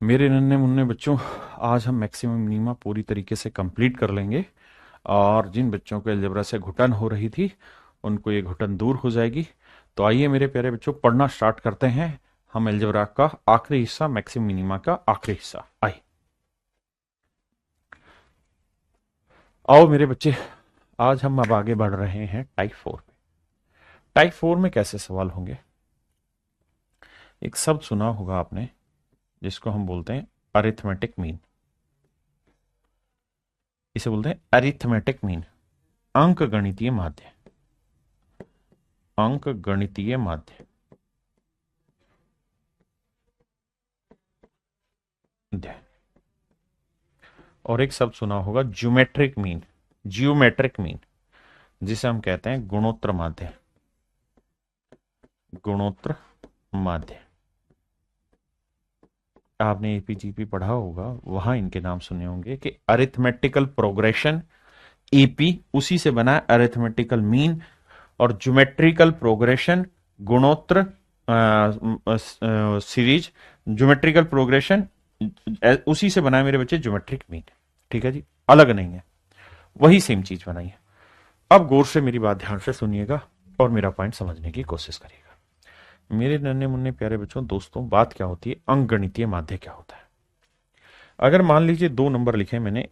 मेरे नन्हे मुन्ने बच्चों, आज हम मैक्सिमम मिनीमा पूरी तरीके से कंप्लीट कर लेंगे। और जिन बच्चों को अलजेब्रा से घुटन हो रही थी उनको ये घुटन दूर हो जाएगी। तो आइए मेरे प्यारे बच्चों, पढ़ना स्टार्ट करते हैं। हम अलजेब्रा का आखिरी हिस्सा, मैक्सिमम मिनीमा का आखिरी हिस्सा। आइए, आओ मेरे बच्चे, आज हम अब आगे बढ़ रहे हैं टाइप 4 में। टाइप 4 में कैसे सवाल होंगे? एक शब्द सुना होगा आपने जिसको हम बोलते हैं अरिथमेटिक मीन। इसे बोलते हैं अरिथमेटिक मीन, अंक गणितीय माध्य। अंक गणितीय माध्य। और एक शब्द सुना होगा ज्योमेट्रिक मीन। जियोमेट्रिक मीन, जिसे हम कहते हैं गुणोत्तर माध्य। गुणोत्तर माध्य। आपने एपीजीपी पढ़ा होगा, वहां इनके नाम सुने होंगे कि अरिथमेटिकल प्रोग्रेशन, एपी उसी से बना है, अरिथमेटिकल मीन। और ज्योमेट्रिकल प्रोग्रेशन, गुणोत्तर सीरीज, ज्योमेट्रिकल प्रोग्रेशन उसी से बना है मेरे बच्चे, ज्योमेट्रिक मीन। ठीक है जी, अलग नहीं है, वही सेम चीज बनाई है। अब गौर से मेरी बात ध्यान से सुनिएगा और मेरा पॉइंट समझने की कोशिश करिएगा। मेरे नन्हे मुन्ने प्यारे बच्चों, दोस्तों, बात क्या होती है, अंकगणितीय माध्य क्या होता है। अगर मान लीजिए दो नंबर लिखे मैंने,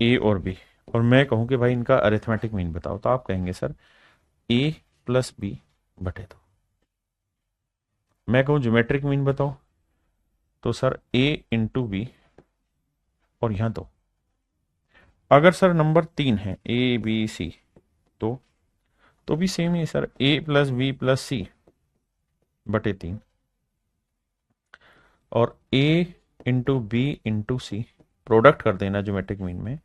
ए और बी, और मैं कहूं कि भाई इनका अरिथमेटिक मीन बताओ, तो आप कहेंगे सर ए प्लस बी बटे दो। मैं कहूं ज्योमेट्रिक मीन बताओ, तो सर ए इंटू बी और यहां दो। अगर सर नंबर 3 है, ए बी सी, तो भी सेम ही है सर, ए प्लस बी प्लस सी बटे 3। और ए इंटू बी इंटू सी, प्रोडक्ट कर देना ज्योमेट्रिक मीन में,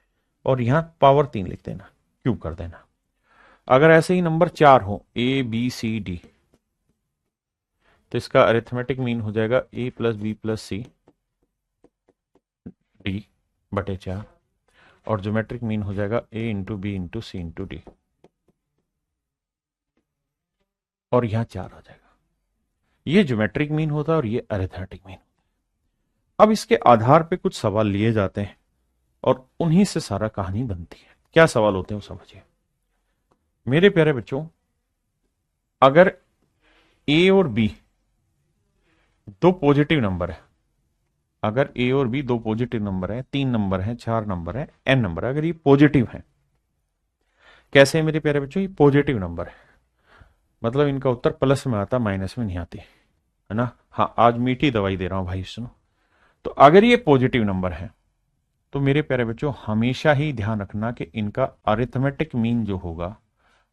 और यहां पावर 3 लिख देना, क्यूब कर देना। अगर ऐसे ही नंबर 4 हो, ए बी सी डी, तो इसका अरिथमेटिक मीन हो जाएगा A plus B plus C D बटे 4, और ज्योमेट्रिक मीन हो जाएगा A into B into C into D, और यहां 4 आ जाएगा। ये ज्योमेट्रिक मीन होता है और ये अरिथमेटिक मीन। अब इसके आधार पे कुछ सवाल लिए जाते हैं और उन्हीं से सारा कहानी बनती है। क्या सवाल होते हैं वो समझिए मेरे प्यारे बच्चों। अगर ए और बी दो पॉजिटिव नंबर है, अगर ए और बी दो पॉजिटिव नंबर है, 3 नंबर है, 4 नंबर है, एन नंबर है, अगर ये पॉजिटिव है, कैसे है मेरे प्यारे बच्चों, ये पॉजिटिव नंबर है, मतलब इनका उत्तर प्लस में आता, माइनस में नहीं आती, है ना। हाँ, आज मीठी दवाई दे रहा हूं भाई, सुनो। तो अगर ये पॉजिटिव नंबर है, तो मेरे प्यारे बच्चों हमेशा ही ध्यान रखना कि इनका अरिथमेटिक मीन जो होगा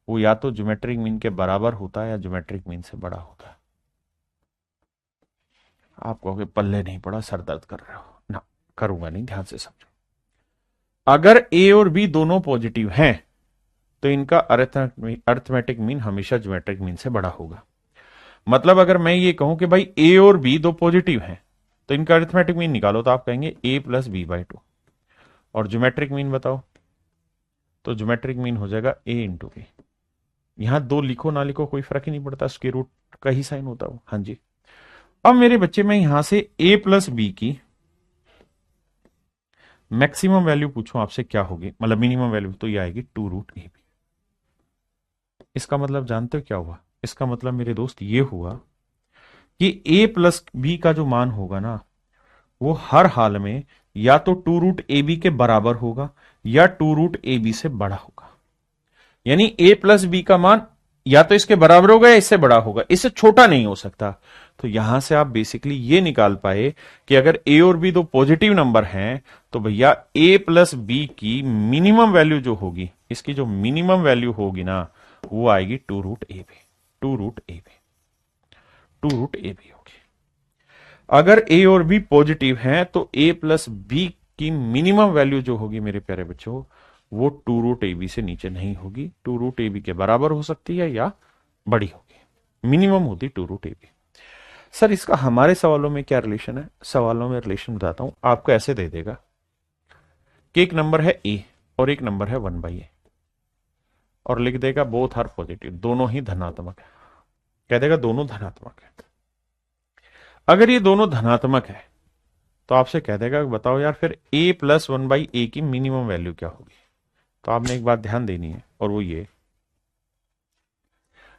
वो या तो ज्योमेट्रिक मीन के बराबर होता है या ज्योमेट्रिक मीन से बड़ा होता है। आप कहोगे पल्ले नहीं पड़ा, सर दर्द कर रहे हो ना, करूंगा नहीं, ध्यान से समझो। अगर ए और बी दोनों पॉजिटिव हैं, तो इनका अरिथमेटिक मीन हमेशा ज्योमेट्रिक मीन से बड़ा होगा। मतलब अगर मैं ये कहूं कि भाई ए और बी दो पॉजिटिव हैं, तो इनका अरिथमेटिक मीन निकालो, तो आप कहेंगे ए प्लस बी बाई 2, और ज्योमेट्रिक मीन बताओ, तो ज्योमेट्रिक मीन हो जाएगा ए इंटू बी। यहां दो लिखो ना लिखो कोई फर्क ही नहीं पड़ता, स्क्वायर रूट का ही साइन होता है। हाँ जी। अब मेरे बच्चे, मैं यहां से ए प्लस बी की मैक्सिमम वैल्यू पूछूं आपसे, क्या होगी, मतलब मिनिमम वैल्यू, तो ये आएगी 2√ab। इसका मतलब जानते हो क्या हुआ? इसका मतलब मेरे दोस्त ये हुआ कि ए प्लस बी का जो मान होगा ना, वो हर हाल में या तो 2√ab के बराबर होगा या 2√ab से बड़ा होगा। यानी ए प्लस बी का मान या तो इसके बराबर होगा या इससे बड़ा होगा, इससे छोटा नहीं हो सकता। तो यहां से आप बेसिकली ये निकाल पाए कि अगर ए और बी दो पॉजिटिव नंबर हैं, तो भैया ए प्लस बी की मिनिमम वैल्यू जो होगी, इसकी जो मिनिमम वैल्यू होगी ना, वो आएगी 2√ab। 2√ab, 2√ab होगी। अगर ए और बी पॉजिटिव हैं, तो ए प्लस बी की मिनिमम वैल्यू जो होगी मेरे प्यारे बच्चों, वो 2√ab से नीचे नहीं होगी, 2√ab के बराबर हो सकती है या बड़ी होगी, मिनिमम होती 2√ab। सर इसका हमारे सवालों में क्या रिलेशन है? सवालों में रिलेशन बताता हूं आपको। ऐसे दे देगा कि एक नंबर है ए और एक नंबर है 1/a, और लिख देगा बोथ आर पॉजिटिव, दोनों ही धनात्मक है। कह देगा दोनों धनात्मक है। अगर ये दोनों धनात्मक है, तो आपसे कह देगा बताओ यार फिर a प्लस 1/a की मिनिमम वैल्यू क्या होगी। तो आपने एक बात ध्यान देनी है, और वो ये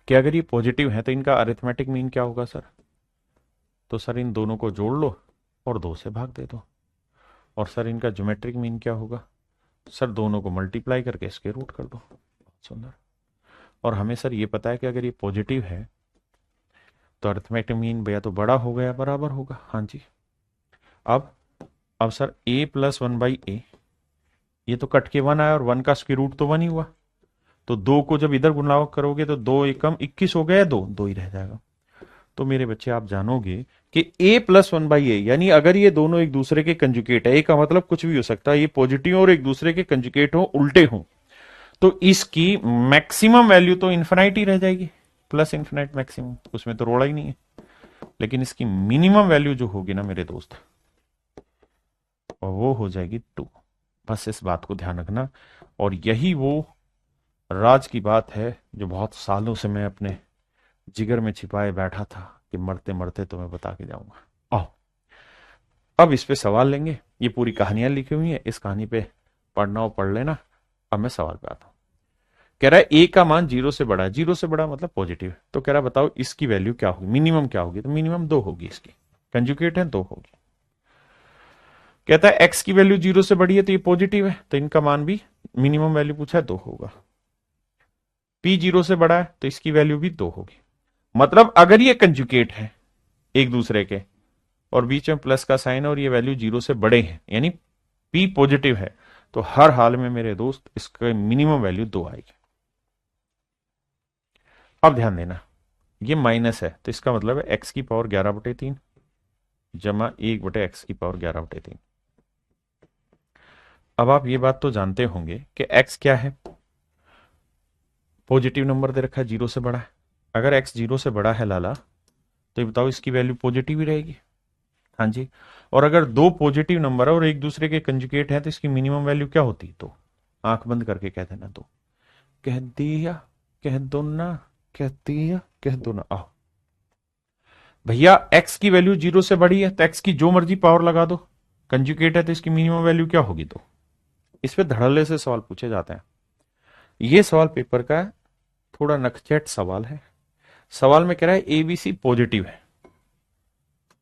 कि अगर ये पॉजिटिव है तो इनका अरिथमेटिक मीन क्या होगा सर। तो सर इन दोनों को जोड़ लो और 2 से भाग दे दो। और सर इनका ज्योमेट्रिक मीन क्या होगा। सर दोनों को मल्टीप्लाई करके इसके रूट कर दो। बहुत सुंदर। और हमें सर ये पता है कि अगर ये पॉजिटिव है तो अरिथमेटिक मीन या तो बड़ा होगा या बराबर होगा। हाँ जी। अब अब सर a प्लस 1/a, ये तो कट के 1 आया और 1 का स्क्वायर रूट तो 1 ही हुआ। तो 2 को जब इधर गुणा करोगे तो 2 एकम 21 हो गया, 2 2 ही रह जाएगा। तो मेरे बच्चे आप जानोगे कि a प्लस 1/a, यानी अगर ये दोनों एक दूसरे के कंजुगेट है, a का मतलब कुछ भी हो सकता है, ये पॉजिटिव और एक दूसरे के कंजुगेट हो, उल्टे हो, तो इसकी मैक्सिमम वैल्यू तो इन्फिनाइट ही रह जाएगी, प्लस इन्फिनाइट मैक्सिमम, उसमें तो रोड़ा ही नहीं है। लेकिन इसकी मिनिमम वैल्यू जो होगी ना मेरे दोस्त, और वो हो जाएगी 2। बस इस बात को ध्यान रखना। और यही वो राज की बात है जो बहुत सालों से मैं अपने जिगर में छिपाए बैठा था कि मरते मरते तुम्हें बता के जाऊंगा। आओ अब इस पे सवाल लेंगे। ये पूरी कहानियां लिखी हुई है, इस कहानी पे पढ़ना हो पढ़ लेना। अब मैं सवाल पे आता हूं। कह रहा है ए का मान 0 से बड़ा है, 0 से बड़ा मतलब पॉजिटिव है। तो कह रहा है बताओ इसकी वैल्यू क्या होगी, मिनिमम क्या होगी। तो मिनिमम 2 होगी, इसकी कंजुगेट है 2 होगी। कहता है एक्स की वैल्यू 0 से बड़ी है तो ये पॉजिटिव है, तो इनका मान भी मिनिमम वैल्यू पूछा है 2 होगा। पी 0 से बड़ा है तो इसकी वैल्यू भी 2 होगी। मतलब अगर ये कंजुगेट है एक दूसरे के और बीच में प्लस का साइन और ये वैल्यू 0 से बड़े हैं, यानी पी पॉजिटिव है, तो हर हाल में मेरे दोस्त इसका मिनिमम वैल्यू 2 आएगी। अब ध्यान देना, ये माइनस है तो इसका मतलब है एक्स की पावर 11/3 जमा 1/x की पावर 11/3। अब आप ये बात तो जानते होंगे कि x क्या है, पॉजिटिव नंबर दे रखा है, 0 से बड़ा है। अगर x 0 से बड़ा है लाला, तो ये बताओ इसकी वैल्यू पॉजिटिव ही रहेगी। हाँ जी। और अगर 2 पॉजिटिव नंबर है और एक दूसरे के कंजुगेट है तो इसकी मिनिमम वैल्यू क्या होती। तो आंख बंद करके कह देना, तो कह दिया, कह दो ना, कह दिया, कह दो ना। आओ भैया, x की वैल्यू 0 से बड़ी है तो x की जो मर्जी पावर लगा दो, कंजुगेट है तो इसकी मिनिमम वैल्यू क्या होगी। तो इस पे धड़ल्ले से सवाल पूछे जाते हैं। ये सवाल पेपर का थोड़ा नकचट सवाल है। सवाल में कह रहा है एबीसी पॉजिटिव है।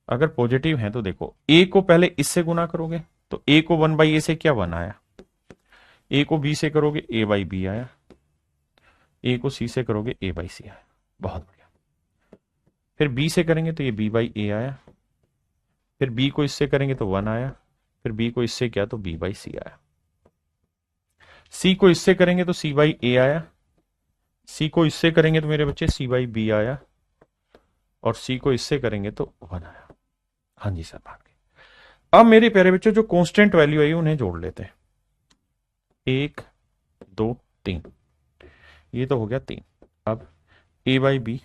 अगर पॉजिटिव है तो देखो, ए को पहले इससे गुना करोगे तो ए को 1/a से क्या 1 आया, ए को बी से करोगे a/b आया, ए को सी से करोगे a/c आया। बहुत बढ़िया। फिर बी से करेंगे तो ये b/a आया, फिर बी को इससे करेंगे तो 1 आया, फिर बी को इससे किया तो b/c आया, सी को इससे करेंगे तो c/a आया, सी को इससे करेंगे तो मेरे बच्चे c/b आया, और सी को इससे करेंगे तो 1 आया। हाँ जी सर, भाग गए। अब मेरे प्यारे बच्चों जो कांस्टेंट वैल्यू आई उन्हें जोड़ लेते हैं। 1 2 3, ये तो हो गया 3। अब a/b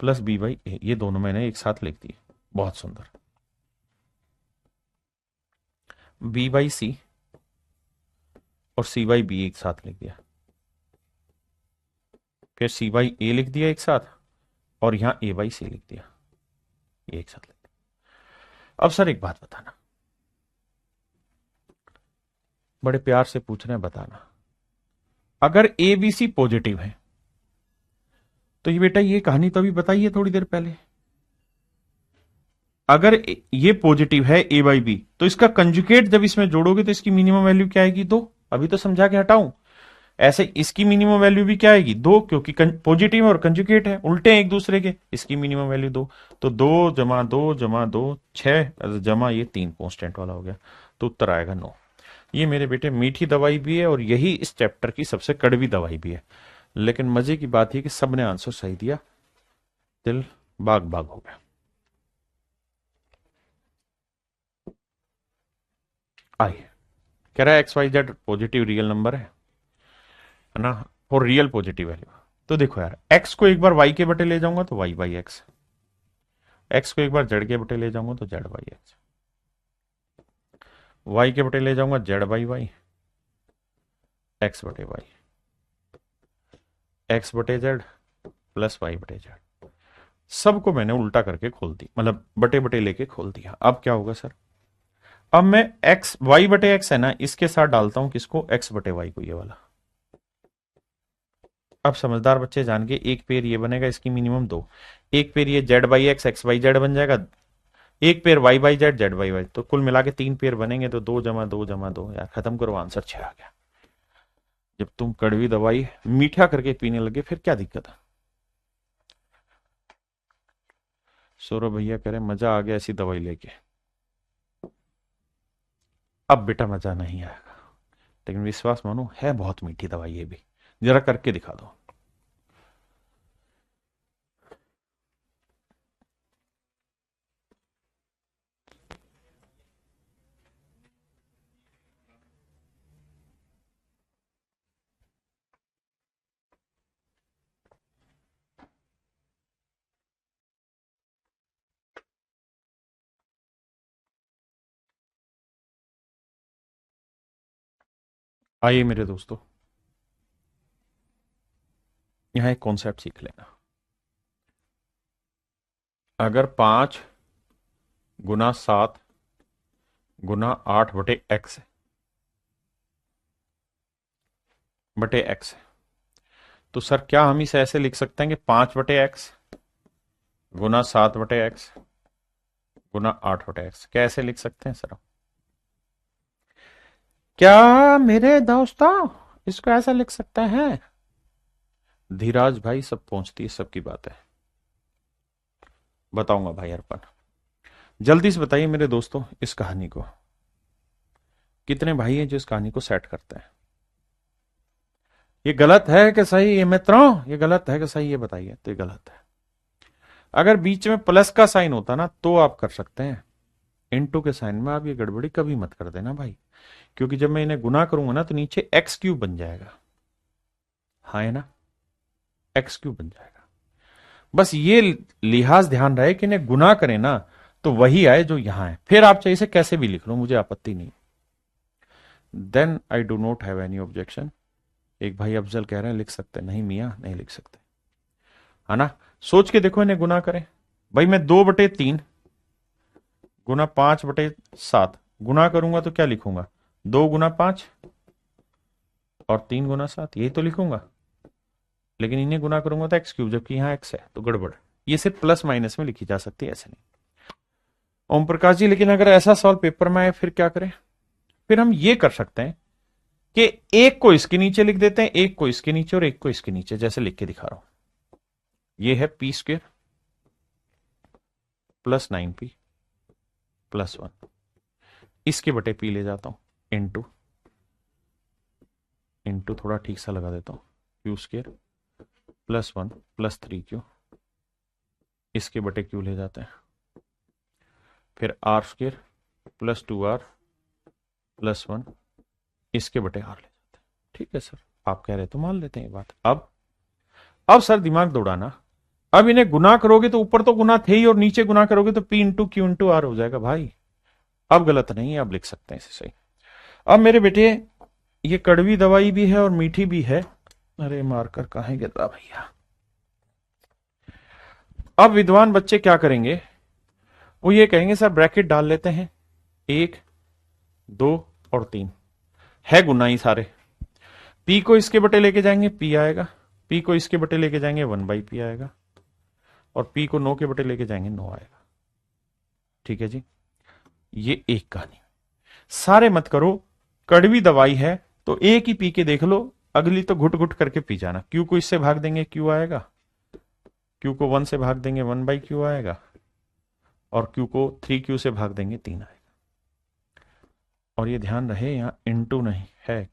प्लस b/a, ये दोनों मैंने एक साथ लिख दिए। बहुत सुंदर। b/c और c/b एक साथ लिख दिया, फिर c/a लिख दिया एक साथ, और यहां a/c लिख दिया, ये एक साथ लिख दिया। अब सर एक बात बताना, बड़े प्यार से पूछ रहे हैं, बताना अगर ए बी सी पॉजिटिव है तो ये बेटा ये कहानी तो अभी बताई है थोड़ी देर पहले। अगर ये पॉजिटिव है a/b तो इसका कंजुगेट जब इसमें जोड़ोगे तो इसकी मिनिमम वैल्यू क्या आएगी, 2। अभी तो समझा के हटाऊं। ऐसे इसकी मिनिमम वैल्यू भी क्या आएगी, 2, क्योंकि पॉजिटिव और कंजुगेट है, उल्टे हैं एक दूसरे के। इसकी मिनिमम वैल्यू 2, तो 2 जमा 2 जमा 2 6 जमा ये 3 कांस्टेंट वाला हो गया, तो उत्तर आएगा 9। ये मेरे बेटे मीठी दवाई भी है और यही इस चैप्टर की सबसे कड़वी दवाई भी है। लेकिन मजे की बात है कि सबने आंसर सही दिया, दिल बाग बाग हो गया। आइए, कह रहा है XYZ पॉजिटिव रियल नंबर है ना, फॉर रियल पॉजिटिव वैल्यू। तो देखो यार, x को एक बार y के बटे ले जाऊंगा तो y/x, x को एक बार z के बटे ले जाऊंगा तो z/x, y के बटे ले जाऊंगा z/y, x/y, x/z plus y/z। सबको मैंने उल्टा करके खोल दी, मतलब बटे बटे लेके खोल दिया। अब क्या होगा सर, अब मैं एक्स वाई बटे एक्स है ना, इसके साथ डालता हूं किसको, एक्स बटे वाई को, ये वाला। अब समझदार बच्चे जान के, एक पेयर ये बनेगा, इसकी मिनिमम दो, एक पेयर ये Z by X X by Z बन जाएगा, एक pair Y by Z Z by Y, तो कुल मिला के तीन पेयर बनेंगे, तो दो जमा दो जमा दो, यार खत्म करो, आंसर 6 आ गया। जब तुम कड़वी दवाई मीठा करके पीने लगे फिर क्या दिक्कत है। सौरभ भैया कह रहे मजा आ गया ऐसी दवाई लेके। अब बेटा मजा नहीं आएगा, लेकिन विश्वास मानो है बहुत मीठी दवाई ये भी, जरा करके दिखा दो। आइए मेरे दोस्तों, यहां एक कॉन्सेप्ट सीख लेना। अगर 5 × 7 × 8 बटे एक्स, तो सर क्या हम इसे ऐसे लिख सकते हैं कि 5/x गुना 7/x गुना 8/x, क्या ऐसे लिख सकते हैं सर? क्या मेरे दोस्तों इसको ऐसा लिख सकते हैं? धीराज भाई सब पहुंचती है, सबकी बात है, बताऊंगा भाई अर्पण। जल्दी से बताइए मेरे दोस्तों, इस कहानी को कितने भाई हैं जो इस कहानी को सेट करते हैं? ये गलत है कि सही, ये मित्रों ये गलत है कि सही, ये बताइए। तो ये गलत है। अगर बीच में प्लस का साइन होता ना तो आप कर सकते हैं, इनटू के साइन में आप ये गड़बड़ी कभी मत कर देना भाई, क्योंकि जब मैं इन्हें गुना करूंगा ना तो नीचे एक्स क्यूब बन जाएगा, हाँ है ना, एक्स क्यूब बन जाएगा। बस ये लिहाज ध्यान रहे कि इन्हें गुना करें ना तो वही आए जो यहां है, फिर आप चाहे इसे कैसे भी लिख लो, मुझे आपत्ति नहीं। Then I do not have any objection. एक भाई अफजल कह रहे हैं लिख सकते, नहीं मियां नहीं लिख सकते, है ना। सोच के देखो, इन्हें गुना करें भाई, मैं 2/3 गुना 5/7 गुना करूंगा तो क्या लिखूंगा, 2 × 5 और 3 × 7, यही तो लिखूंगा। लेकिन इन्हें गुना करूंगा तो एक्स क्यूब, जबकि यहां एक्स है, तो गड़बड़। ये सिर्फ प्लस माइनस में लिखी जा सकती है, ऐसे नहीं। ओम प्रकाश जी, लेकिन अगर ऐसा सवाल पेपर में आए फिर क्या करें? फिर हम ये कर सकते हैं कि एक को इसके नीचे लिख देते हैं, एक को इसके नीचे और एक को इसके नीचे, जैसे लिख के दिखा रहा हूं। ये है p² + 9p + 1, इसके बटे p ले जाता हूं, इंटू इंटू थोड़ा ठीक सा लगा देता हूं, q² + 1 + 3q, इसके बटे q ले जाते हैं, फिर r² + 2r + 1, इसके बटे r ले जाते हैं। ठीक है सर, आप कह रहे तो मान लेते हैं ये बात। अब सर दिमाग दौड़ाना, अब इन्हें गुना करोगे तो ऊपर तो गुना थे ही, और नीचे गुना करोगे तो p × q × r हो जाएगा भाई। अब गलत नहीं है, अब लिख सकते हैं इसे सही। अब मेरे बेटे, ये कड़वी दवाई भी है और मीठी भी है। अरे मार्कर कहां है गिर रहा भैया। अब विद्वान बच्चे क्या करेंगे, वो ये कहेंगे सर ब्रैकेट डाल लेते हैं, 1 2 और 3 है गुना ही सारे, p को इसके बटे लेके जाएंगे p आएगा, p को इसके बटे लेके जाएंगे 1/p आएगा, और p को 9 के बटे लेके जाएंगे 9 आएगा। ठीक है जी, ये एक कहानी। सारे मत करो, कड़वी दवाई है तो एक ही पी के देख लो, अगली तो घुट घुट करके पी जाना। क्यू को इससे भाग देंगे क्यू आएगा, क्यू को 1 से भाग देंगे 1/q आएगा, और क्यू को 3q से भाग देंगे 3 आएगा। और ये ध्यान रहे यहां इंटू नहीं है,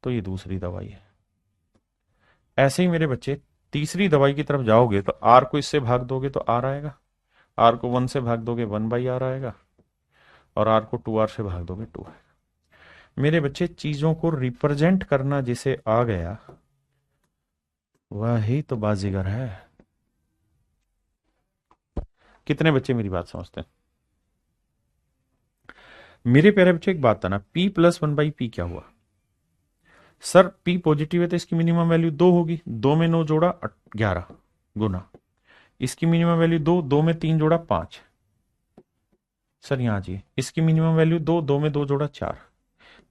तो ये दूसरी दवाई है। ऐसे ही मेरे बच्चे तीसरी दवाई की तरफ जाओगे तो आर को इससे भाग दोगे तो आर आएगा, आर को 1 से भाग दोगे 1/r आएगा, और आर को 2r से भाग दोगे 2 आएगा। मेरे बच्चे चीजों को रिप्रेजेंट करना जिसे आ गया वही तो बाजीगर है। कितने बच्चे मेरी बात समझते हैं? मेरे प्यारे बच्चे एक बात था ना, p + 1/p क्या हुआ सर? p पॉजिटिव है तो इसकी मिनिमम वैल्यू 2 होगी, 2 में 9 जोड़ा 11, गुना, इसकी मिनिमम वैल्यू 2, 2 में 3 जोड़ा 5, सर यहां जी इसकी मिनिमम वैल्यू 2, 2 में 2 जोड़ा 4,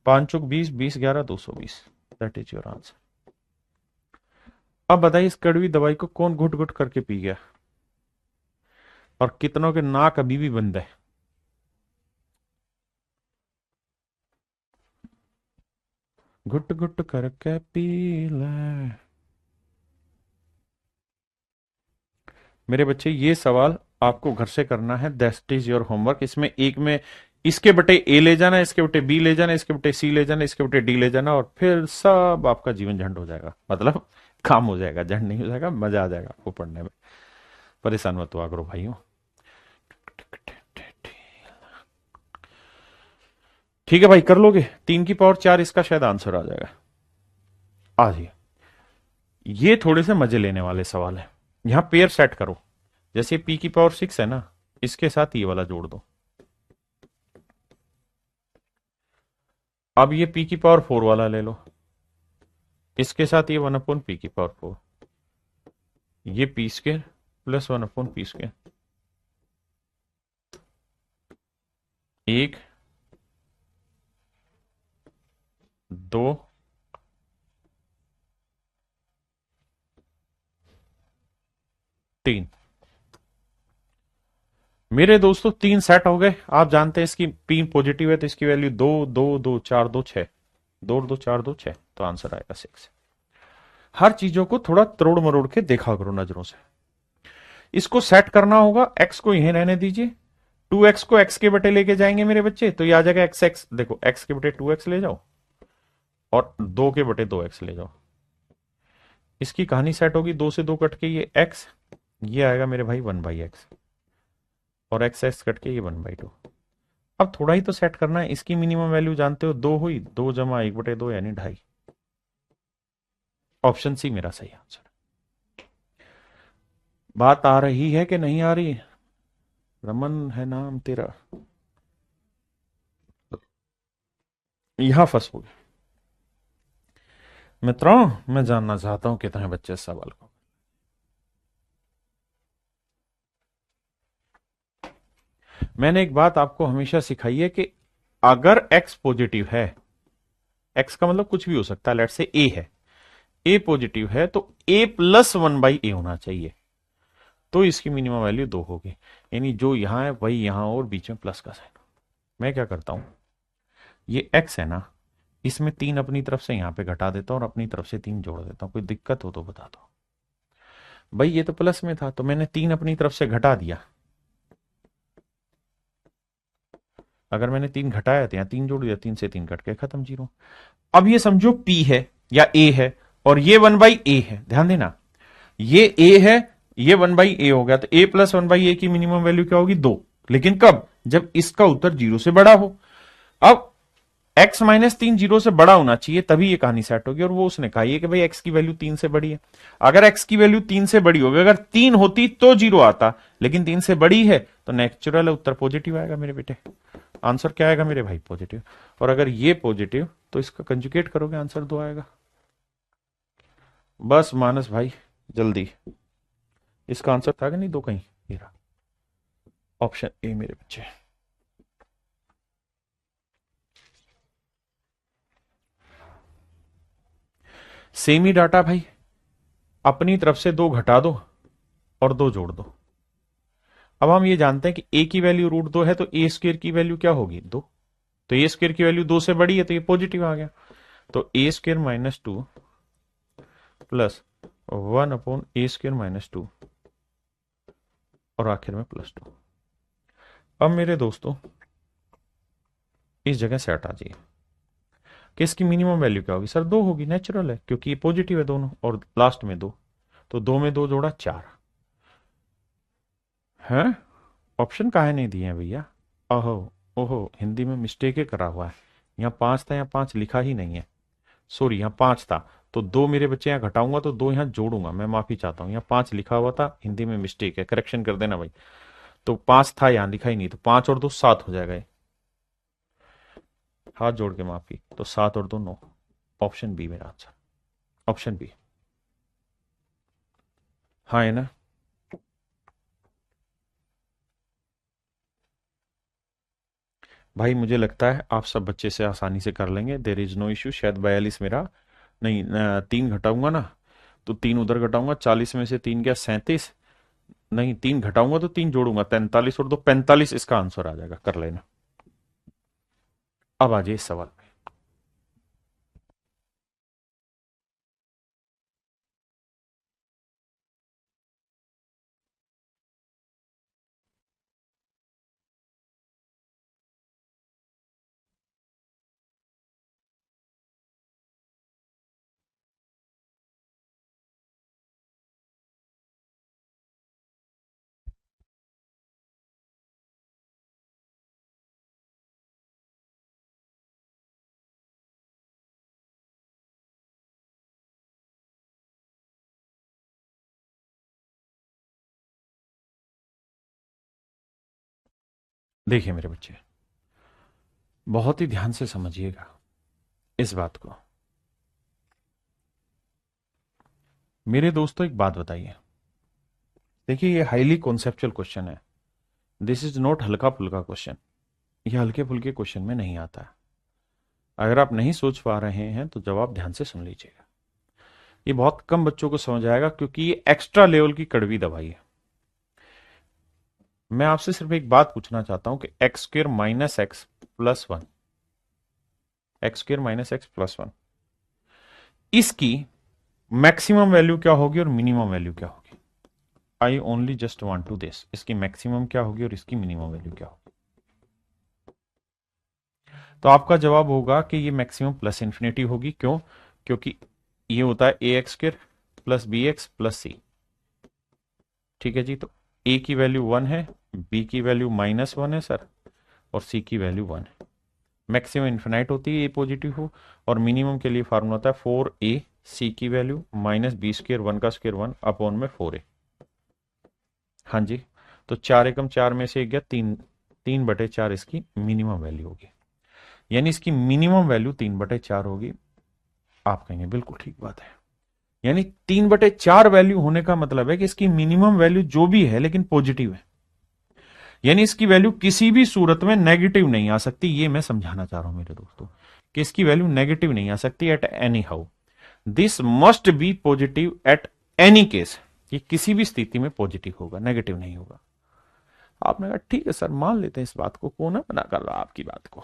5 चौक 20, 20 11 220, दैट इज योर आंसर। अब बताइए इस कड़वी दवाई को कौन घुट घुट करके पी गया और कितनों के नाक अभी भी बंद है। घुट घुट करके पी ले। मेरे बच्चे ये सवाल आपको घर से करना है, दैट इज योर होमवर्क। इसमें एक में इसके बटे ए ले जाना, इसके बटे बी ले जाना, इसके बटे सी ले जाना, इसके बटे डी ले जाना, और फिर सब आपका जीवन झंड हो जाएगा, मतलब काम हो जाएगा, झंड नहीं हो जाएगा, मजा आ जाएगा आपको पढ़ने में। परेशान मत हुआ करो भाइयों। ठीक है भाई, कर लोगे? 3 की पावर 4 इसका शायद आंसर आ जाएगा। आ जाइए, ये थोड़े से मजे लेने वाले सवाल है। यहां पेयर सेट करो, जैसे p की पावर 6 है ना, इसके साथ ये वाला जोड़ दो। अब ये p की पावर 4 वाला ले लो, इसके साथ ये 1/p की पावर 4, ये p² प्लस 1/p², 1 2 3। मेरे दोस्तों 3 सेट हो गए। आप जानते हैं इसकी p पॉजिटिव है तो इसकी वैल्यू 2 2 2 4 2 6, 2 2 4 2 6, तो आंसर आएगा 6। हर चीजों को थोड़ा तरोड़ मरोड़ के देखा करो नजरों से। इसको सेट करना होगा, x को यहीं रहने दीजिए, 2x को x के बटे लेके जाएंगे मेरे बच्चे, तो ये आ जाएगा x x, देखो x के बटे 2x ले जाओ और 2 के बटे 2x ले जाओ। इसकी कहानी सेट होगी, 2 से 2 कट के ये x, ये आएगा मेरे भाई 1/x, और x x कट के ये 1/2। अब थोड़ा ही तो सेट करना है। इसकी मिनिमम वैल्यू जानते हो 2 हुई, 2 जमा 1/2 यानी 2.5। ऑप्शन सी मेरा सही आंसर। बात आ रही है कि नहीं आ रही? रमन है नाम तेरा, यहां फंस हो। मित्रों, मैं जानना चाहता हूं कितने बच्चे इस सवाल को। मैंने एक बात आपको हमेशा सिखाई है कि अगर x पॉजिटिव है, x का मतलब कुछ भी हो सकता है, लेट से a है, a पॉजिटिव है तो a प्लस 1/a होना चाहिए, तो इसकी मिनिमम वैल्यू 2 होगी। यानी जो यहां है वही यहां, और बीच में प्लस का साइन। मैं क्या करता हूं, ये x है ना, इसमें 3 अपनी तरफ से यहां पे घटा देता हूं और अपनी तरफ से 3 जोड़ देता हूं। कोई दिक्कत हो तो बता दो भाई। ये तो प्लस में था तो मैंने 3 अपनी तरफ से घटा दिया, अगर मैंने 3 घटाया तो यहां 3 जोड़ दिया, 3 से 3 कट के खत्म, 0। अब ये समझो p है या a है और ये 1/a है, ध्यान देना, ये a है, ये 1/a हो गया, तो a प्लस 1/a की मिनिमम वैल्यू क्या होगी? 2। लेकिन कब? जब इसका उत्तर 0 से बड़ा हो। अब x माइनस 3 0 से बड़ा होना चाहिए, तभी ये कहानी सेट होगी। और वो उसने कहा ये कि भाई x की वैल्यू 3 से बड़ी है। अगर x की वैल्यू 3 से बड़ी होगी, अगर 3 होती तो 0 आता, लेकिन 3 से बड़ी है तो नेचुरल उत्तर पॉजिटिव आएगा मेरे बेटे। आंसर क्या आएगा मेरे भाई? पॉजिटिव। और अगर ये पॉजिटिव तो इसका कंजुगेट करोगे, आंसर 2 आएगा। बस मानस भाई जल्दी, इसका आंसर था कि नहीं 2 कहीं? ये रहा ऑप्शन ए मेरे बच्चे। सेम ही डाटा भाई, अपनी तरफ से 2 घटा दो और 2 जोड़ दो। अब हम ये जानते हैं कि a की वैल्यू √2 है तो a² की वैल्यू क्या होगी? 2। तो a² की वैल्यू 2 से बड़ी है तो ये पॉजिटिव आ गया, तो a² minus 2 plus 1/a² minus 2 और आखिर में +2। अब मेरे दोस्तों इस जगह सेट आ जाइए कि इसकी मिनिमम वैल्यू क्या होगी? सर 2 होगी, नेचुरल है क्योंकि ये पॉजिटिव है दोनों और लास्ट में 2, तो 2 में 2 जोड़ा 4 है। ऑप्शन काहे नहीं दिए हैं भैया? ओहो ओहो, हिंदी में मिस्टेक ही करा हुआ है। यहाँ 5 था, यहाँ 5 लिखा ही नहीं है, सॉरी यहाँ 5 था, तो 2 मेरे बच्चे यहाँ घटाऊंगा तो 2 यहाँ जोड़ूंगा, मैं माफी चाहता हूँ, यहाँ 5 लिखा हुआ था, हिंदी में मिस्टेक है, करेक्शन कर देना भाई। तो 5 था, यहाँ लिखा ही नहीं, तो 5 और 2 7 हो जाएगा। हाथ जोड़ के माफी, तो 7 और 2 9। ऑप्शन बी मेरा आंसर, ऑप्शन बी। हाँ है ना? भाई मुझे लगता है आप सब बच्चे से आसानी से कर लेंगे, देर इज नो इश्यू। शायद 42 मेरा नहीं, 3 घटाऊंगा ना तो 3 उधर घटाऊंगा, 40 में से 3 क्या 37, नहीं 3 घटाऊंगा तो 3 जोड़ूंगा 43 और 2 45, इसका आंसर आ जाएगा, कर लेना। अब आ जाइए इस सवाल पे। देखिए मेरे बच्चे, बहुत ही ध्यान से समझिएगा इस बात को। मेरे दोस्तों एक बात बताइए, देखिए ये हाईली कॉन्सेप्चुअल क्वेश्चन है, दिस इज नॉट हल्का फुल्का क्वेश्चन, ये हल्के फुल्के क्वेश्चन में नहीं आता है। अगर आप नहीं सोच पा रहे हैं तो जवाब ध्यान से सुन लीजिएगा। ये बहुत कम बच्चों को समझ आएगा क्योंकि ये एक्स्ट्रा लेवल की कड़वी दवाई है। मैं आपसे सिर्फ एक बात पूछना चाहता हूं कि X square minus X plus one, X square minus X plus one, इसकी मैक्सिमम वैल्यू क्या होगी और मिनिमम वैल्यू क्या होगी? I only just want to this, इसकी मैक्सिमम क्या होगी और इसकी मिनिमम वैल्यू क्या होगी? तो आपका जवाब होगा कि ये मैक्सिमम प्लस इंफिनिटी होगी। क्यों? क्योंकि ये होता है A X square plus B X plus C. ठीक है जी, तो ए की वैल्यू 1 है, बी की वैल्यू -1 है सर, और सी की वैल्यू 1 है। मैक्सिमम इन्फिनाइट होती है ए पॉजिटिव हो, और मिनिमम के लिए फार्मूला होता है 4a, सी की वैल्यू माइनस बी स्क्र 1 का स्क्र 1 अपॉन में 4a। हाँ जी, तो 4 एकम 4 में से 1 गया 3, 3/4 इसकी मिनिमम वैल्यू होगी, यानी इसकी मिनिमम वैल्यू 3/4 होगी। आप कहेंगे बिल्कुल ठीक बात है, यानी 3/4 वैल्यू होने का मतलब है कि इसकी मिनिमम वैल्यू जो भी है लेकिन पॉजिटिव है, यानी इसकी वैल्यू किसी भी सूरत में नेगेटिव नहीं आ सकती। ये मैं समझाना चाह रहा हूं मेरे दोस्तों कि इसकी वैल्यू नेगेटिव नहीं आ सकती at any how, this must be positive at any case. ये किसी भी स्थिति में पॉजिटिव होगा, नेगेटिव नहीं होगा। आपने कहा ठीक है सर, मान लेते हैं इस बात को, कौन है मना कर रहा आपकी बात को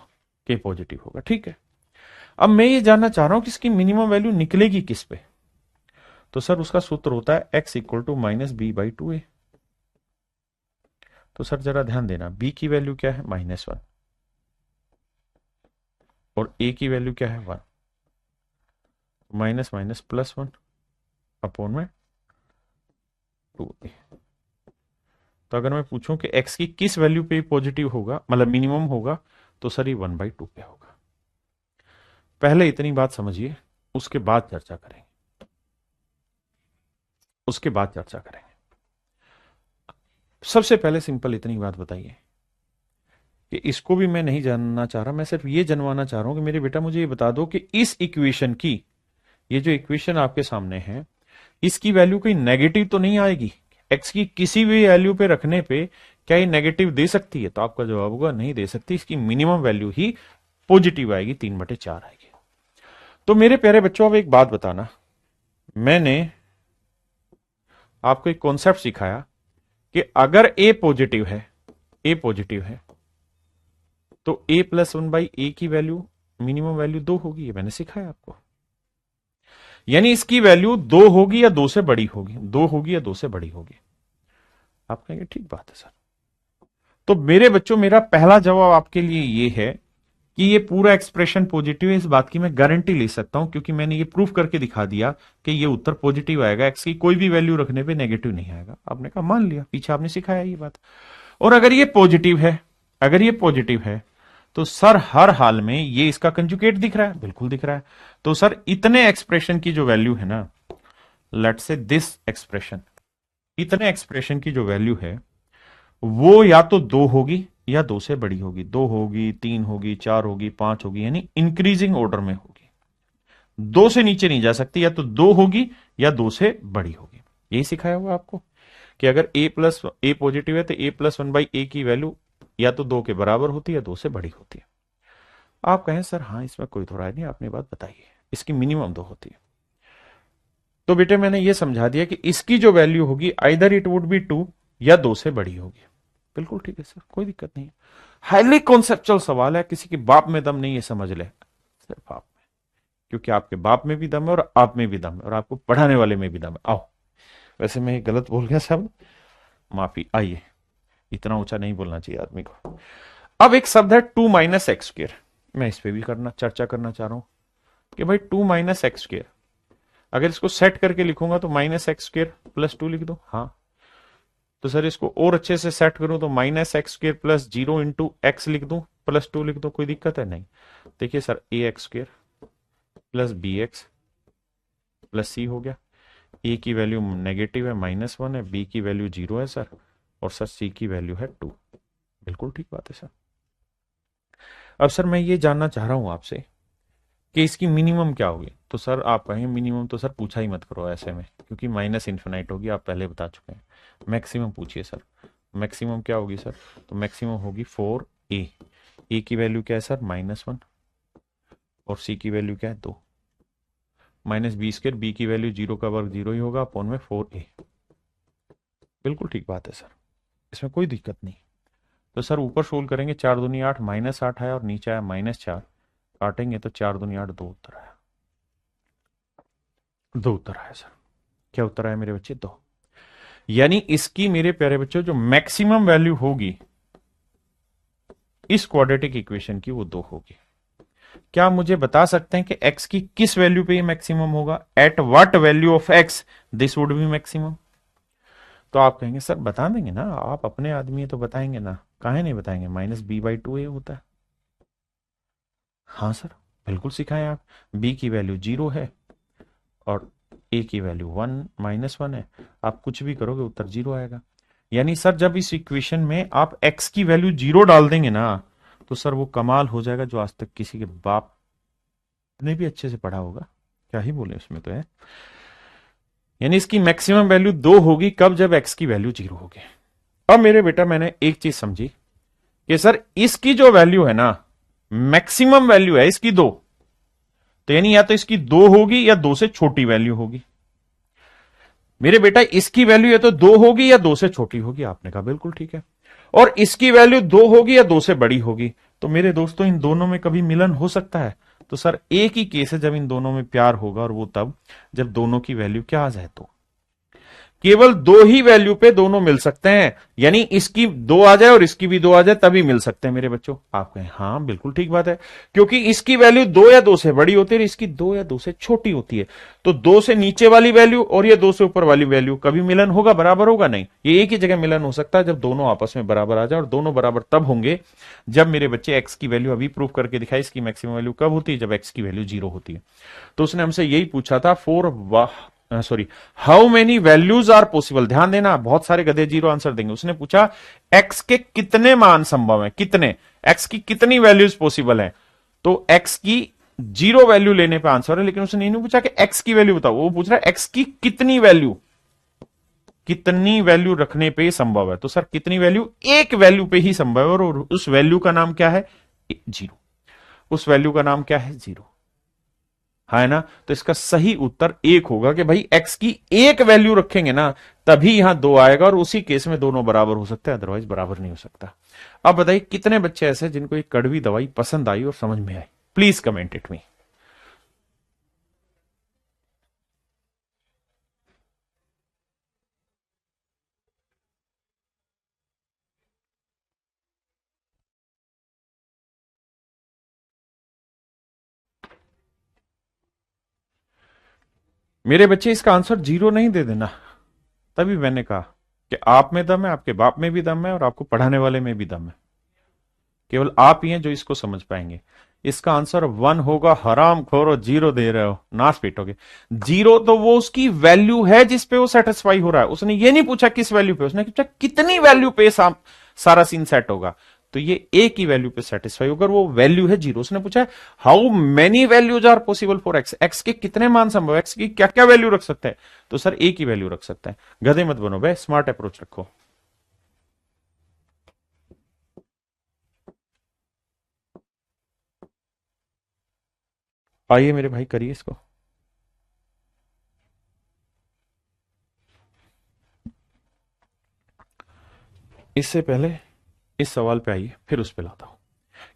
कि पॉजिटिव होगा, ठीक है। अब मैं ये जानना चाह रहा हूं कि इसकी मिनिमम वैल्यू निकलेगी किस पे? तो सर उसका सूत्र होता है x equal to minus B by 2a। तो सर जरा ध्यान देना, b की वैल्यू क्या है -1 और a की वैल्यू क्या है 1, माइनस माइनस प्लस 1 अपॉन में 2a। तो अगर मैं पूछूं कि x की किस वैल्यू पे पॉजिटिव होगा, मतलब मिनिमम होगा, तो सर ये 1/2 पे होगा। पहले इतनी बात समझिए, उसके बाद चर्चा करेंगे, उसके बाद चर्चा करेंगे। सबसे पहले सिंपल इतनी बात बताइए कि इसको भी मैं नहीं जानना चाह रहा, मैं सिर्फ ये जानवाना चाह रहा हूं कि मेरे बेटा मुझे ये बता दो कि इस इक्वेशन की, ये जो इक्वेशन आपके सामने है, इसकी वैल्यू कोई नेगेटिव तो नहीं आएगी? एक्स की किसी भी वैल्यू पे रखने पे क्या ये नेगेटिव दे सकती है? तो आपका जवाब होगा नहीं दे सकती, इसकी मिनिमम वैल्यू ही पॉजिटिव आएगी, 3/4 आएगी। तो मेरे प्यारे बच्चों, अब एक बात बताना, मैंने आपको एक कॉन्सेप्ट सिखाया कि अगर ए पॉजिटिव है, ए पॉजिटिव है, तो a प्लस 1/a की वैल्यू मिनिमम वैल्यू 2 होगी, ये मैंने सिखाया आपको। यानी इसकी वैल्यू 2 होगी या 2 से बड़ी होगी, 2 होगी या 2 से बड़ी होगी। आप कहेंगे ठीक बात है सर। तो मेरे बच्चों, मेरा पहला जवाब आपके लिए ये है कि ये पूरा एक्सप्रेशन पॉजिटिव है, इस बात की मैं गारंटी ले सकता हूं क्योंकि मैंने ये प्रूफ करके दिखा दिया कि ये उत्तर पॉजिटिव आएगा, एक्स की कोई भी वैल्यू रखने पे नेगेटिव नहीं आएगा। आपने कहा मान लिया, पीछे आपने सिखाया ये बात। और अगर ये पॉजिटिव है, अगर ये पॉजिटिव है, तो सर हर हाल में ये इसका कंजुगेट दिख रहा है, बिल्कुल दिख रहा है। तो सर इतने एक्सप्रेशन की जो वैल्यू है ना, लेट्स से दिस एक्सप्रेशन, इतने एक्सप्रेशन की जो वैल्यू है वो या तो 2 होगी या 2 से बड़ी होगी, 2 होगी, 3 होगी, 4 होगी, 5 होगी, यानी इंक्रीजिंग ऑर्डर में होगी। 2 से नीचे नहीं जा सकती, या तो 2 होगी या 2 से बड़ी होगी। यही सिखाया हुआ आपको कि अगर a पॉजिटिव है तो a प्लस 1/a की वैल्यू या तो 2 के बराबर होती है या 2 से बड़ी होती है। आप कहें सर हाँ इसमें कोई थोड़ा नहीं, आपने बात बताई है, इसकी मिनिमम 2 होती है। तो बेटे मैंने ये समझा दिया कि इसकी जो वैल्यू होगी आइदर इट वुड बी 2 या 2 से बड़ी होगी। बिल्कुल ठीक है सर, कोई दिक्कत नहीं है। हाईली कॉन्सेप्चुअल सवाल है, किसी के बाप में दम नहीं है, समझ ले सिर्फ आप में, क्योंकि आपके बाप में भी दम है और आप में भी दम है और आपको पढ़ाने वाले में भी दम है। आओ, वैसे मैं गलत बोल गया शब्द, माफी। आइए, इतना ऊंचा नहीं बोलना चाहिए आदमी को। अब एक शब्द है 2 माइनस एक्स स्क्र, मैं इस पे भी चर्चा करना चाह रहा हूं कि भाई 2 माइनस एक्स स्क्र, अगर इसको सेट करके लिखूंगा तो माइनस एक्स स्क्र प्लस 2 लिख दो। हाँ, तो सर इसको और अच्छे से सेट करूं तो minus x square plus 0 into x लिख दूं, प्लस 2 लिख दो, कोई दिक्कत है? नहीं। देखिए sir, A X square plus B X plus C हो गया। ए की वैल्यू नेगेटिव है, -1 है, बी की वैल्यू 0 है सर, और सर सी की वैल्यू है 2। बिल्कुल ठीक बात है सर। अब सर मैं ये जानना चाह रहा हूं आपसे कि इसकी मिनिमम क्या होगी। तो सर आप कहें मिनिमम तो सर पूछा ही मत करो ऐसे में, क्योंकि माइनस इन्फिनाइट होगी, आप पहले बता चुके हैं। मैक्सिमम पूछिए सर, मैक्सिमम क्या होगी सर? तो मैक्सिमम होगी 4a। ए की वैल्यू क्या है सर? -1, और सी की वैल्यू क्या है? 2। माइनस बी स्क्र, बी की वैल्यू 0 का वर्ग 0 ही होगा, अपॉन में 4a। बिल्कुल ठीक बात है सर, इसमें कोई दिक्कत नहीं। तो सर ऊपर सोल्व करेंगे, 4 दूनी 8, -8 आया और नीचे आया -4, काटेंगे तो 4 दूनी 8, 2 उत्तर आया, 2 उत्तर आया सर। क्या उत्तर आया मेरे बच्चे? 2। यानी इसकी मेरे प्यारे बच्चों जो मैक्सिमम वैल्यू होगी इस क्वाड्रेटिक इक्वेशन की, वो 2 होगी। क्या आप मुझे बता सकते हैं कि x की किस वैल्यू पे ये मैक्सिमम होगा? At what value of x this would be maximum? तो आप कहेंगे सर बता देंगे ना, आप अपने आदमी है तो बताएंगे ना, काहे नहीं बताएंगे? -b/2a होता है। हाँ सर, बिल्कुल सिखाएं आप। b की वैल्यू 0 है और a की वैल्यू 1 है, आप कुछ भी करोगे उत्तर 0 आएगा। यानी सर जब इस इक्वेशन में आप x की वैल्यू 0 डाल देंगे ना, तो सर वो कमाल हो जाएगा जो आज तक किसी के बाप ने भी अच्छे से पढ़ा होगा। क्या ही बोले उसमें तो है। यानी इसकी मैक्सिमम वैल्यू 2 होगी, कब? जब x की वैल्यू 0 होगी। अब मेरे बेटा मैंने एक चीज समझी कि सर इसकी जो वैल्यू है ना, मैक्सिमम वैल्यू है इसकी 2, तो यानी या तो इसकी 2 होगी या 2 से छोटी वैल्यू होगी। मेरे बेटा इसकी वैल्यू या तो 2 होगी या 2 से छोटी होगी। आपने कहा बिल्कुल ठीक है। और इसकी वैल्यू 2 होगी या 2 से बड़ी होगी। तो मेरे दोस्तों इन दोनों में कभी मिलन हो सकता है? तो सर एक ही केस है जब इन दोनों में प्यार होगा, और वो तब जब दोनों की वैल्यू क्या आ जाए। तो केवल 2 ही वैल्यू पे दोनों मिल सकते हैं, यानी इसकी 2 आ जाए और इसकी भी 2 आ जाए तभी मिल सकते हैं मेरे बच्चों। आप कहें हाँ बिल्कुल ठीक बात है, क्योंकि इसकी वैल्यू 2 या 2 से बड़ी होती है और इसकी 2 या 2 से छोटी होती है। तो 2 से नीचे वाली वैल्यू और ये 2 से ऊपर वाली वैल्यू कभी मिलन होगा? बराबर होगा? नहीं। ये एक ही जगह मिलन हो सकता है जब दोनों आपस में बराबर आ जाए, और दोनों बराबर तब होंगे जब मेरे बच्चे एक्स की वैल्यू अभी प्रूव करके दिखाई, इसकी मैक्सिमम वैल्यू कब होती है? जब एक्स की वैल्यू 0 होती है। तो उसने हमसे यही पूछा था, how many values are possible. ध्यान देना, बहुत सारे गधे 0 आंसर देंगे। उसने पूछा एक्स के कितने मान संभव है, कितने, एक्स की कितनी वैल्यूज पॉसिबल है। तो एक्स की 0 वैल्यू लेने पे आंसर है, लेकिन उसने नहीं पूछा कि एक्स की वैल्यू बताओ, वो पूछ रहा है एक्स की कितनी वैल्यू, कितनी वैल्यू रखने पे संभव है। तो सर कितनी वैल्यू? एक वैल्यू पे ही संभव है, और उस वैल्यू का नाम क्या है? 0। उस वैल्यू का नाम क्या है? 0। है ना? तो इसका सही उत्तर 1 होगा कि भाई एक्स की एक वैल्यू रखेंगे ना तभी यहां 2 आएगा, और उसी केस में दोनों बराबर हो सकते हैं, अदरवाइज बराबर नहीं हो सकता। अब बताइए कितने बच्चे ऐसे जिनको एक कड़वी दवाई पसंद आई और समझ में आई? प्लीज कमेंट इट मी। मेरे बच्चे इसका आंसर 0 नहीं दे देना। तभी मैंने कहा कि आप में दम है, आपके बाप में भी दम है, और आपको पढ़ाने वाले में भी दम है। केवल आप ही हैं जो इसको समझ पाएंगे। इसका आंसर 1 होगा। हराम खोरो, 0 दे रहे हो, नाश पीटोगे। 0 तो वो उसकी वैल्यू है जिसपे वो सेटिस्फाई हो रहा है। उसने ये नहीं पूछा किस वैल्यू पे, उसने पूछा कितनी वैल्यू पे सारा सीन सेट होगा। तो ये ए की वैल्यू पे सेटिस्फाई होगा, वो वैल्यू है 0। उसने पूछा how many values are possible for X, X के कितने मान संभव, एक्स की क्या क्या वैल्यू रख सकते हैं। तो सर ए की वैल्यू रख सकते हैं। गधे मत बनो बे, स्मार्ट अप्रोच रखो। आइए मेरे भाई करिए इसको। इससे पहले इस सवाल पे आइए, फिर उस पे लाता हूं।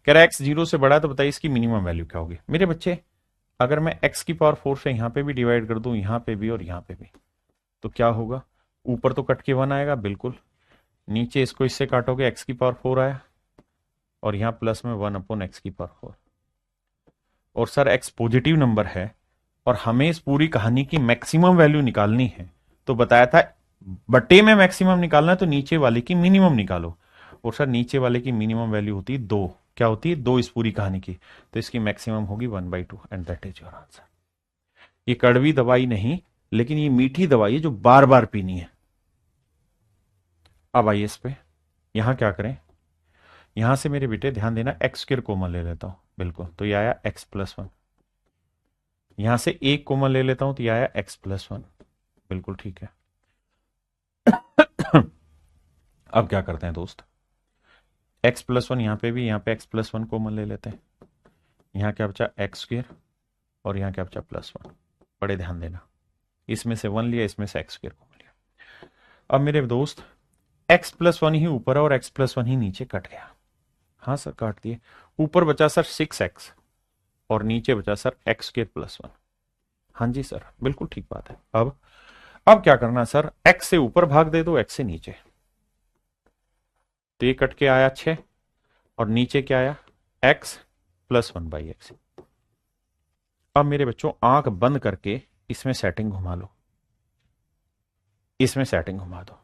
कह रहा है एक्स 0 से बड़ा है तो बताइए इसकी मिनिमम वैल्यू क्या होगी। मेरे बच्चे, अगर मैं एक्स की पावर 4 से यहां पे भी डिवाइड कर दूं, यहां पे भी और यहां पे भी, तो क्या होगा? ऊपर तो कट के 1 आएगा बिल्कुल, नीचे इसको इससे काटोगे एक्स की पावर 4 आया, और यहां प्लस में 1/x की पावर 4। और सर एक्स पॉजिटिव नंबर है और हमें इस पूरी कहानी की मैक्सिमम वैल्यू निकालनी है, तो बताया था बटे में मैक्सिमम निकालना है तो नीचे वाले की मिनिमम निकालो। और सर नीचे वाले की मिनिमम वैल्यू होती है 2। क्या होती है? 2 इस पूरी कहानी की, तो इसकी मैक्सिमम होगी 1/2 and that is your answer. ये कड़वी दवाई नहीं, लेकिन ये मीठी दवाई है जो बार बार पीनी है। अब आइए इस पे, यहां क्या करें, यहां से मेरे बेटे ध्यान देना, एक्स स्क्वायर कॉमन ले लेता हूं, बिल्कुल, तो ये आया x+1। यहां से एक कॉमन ले लेता हूं तो ये आया x+1, बिल्कुल ठीक है। अब क्या करते हैं दोस्त, x+1 यहां पे भी, यहां पे x+1 कॉमन ले लेते हैं। यहां क्या बचा? x² और यहां क्या बचा? +1। बड़े ध्यान देना, इसमें से 1 लिया, इसमें से x² कॉमन लिया। अब मेरे दोस्त x+1 ही ऊपर है और x+1 ही नीचे कट गया। हाँ सर काट दिए। ऊपर बचा सर 6x और नीचे बचा सर x² +1। हाँ जी सर बिल्कुल ठीक बात है। अब क्या करना सर, x से ऊपर भाग दे दो, x से नीचे, तो ये कट के आया 6 और नीचे क्या आया? x + 1/x। अब मेरे बच्चों आंख बंद करके इसमें सेटिंग घुमा लो, इसमें सेटिंग घुमा दो।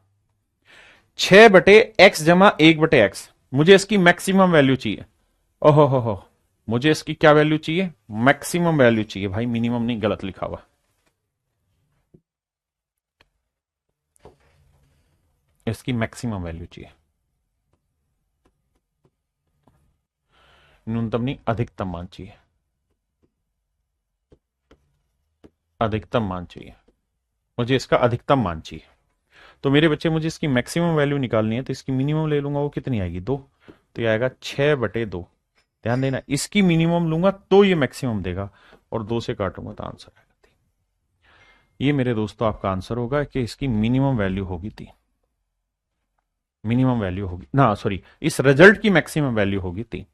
6/x जमा 1/x, मुझे इसकी मैक्सिमम वैल्यू चाहिए। ओहो हो, मुझे इसकी क्या वैल्यू चाहिए? मैक्सिमम वैल्यू चाहिए भाई, मिनिमम नहीं, गलत लिखा हुआ। इसकी मैक्सिमम वैल्यू चाहिए, न्यूनतम नहीं, अधिकतम मान चाहिए, अधिकतम मान चाहिए, मुझे इसका अधिकतम मान चाहिए। तो मेरे बच्चे मुझे इसकी मैक्सिमम वैल्यू निकालनी है, तो इसकी मिनिमम ले लूंगा, वो कितनी आएगी? 2। तो ये आएगा 6/2। ध्यान देना, इसकी मिनिमम लूंगा तो ये मैक्सिमम देगा, और 2 से काटूंगा तो आंसर आएगा 3। ये मेरे दोस्तों आपका आंसर होगा कि इसकी मिनिमम वैल्यू होगी 3। मिनिमम वैल्यू होगी ना, सॉरी, इस रिजल्ट की मैक्सिमम वैल्यू होगी 3।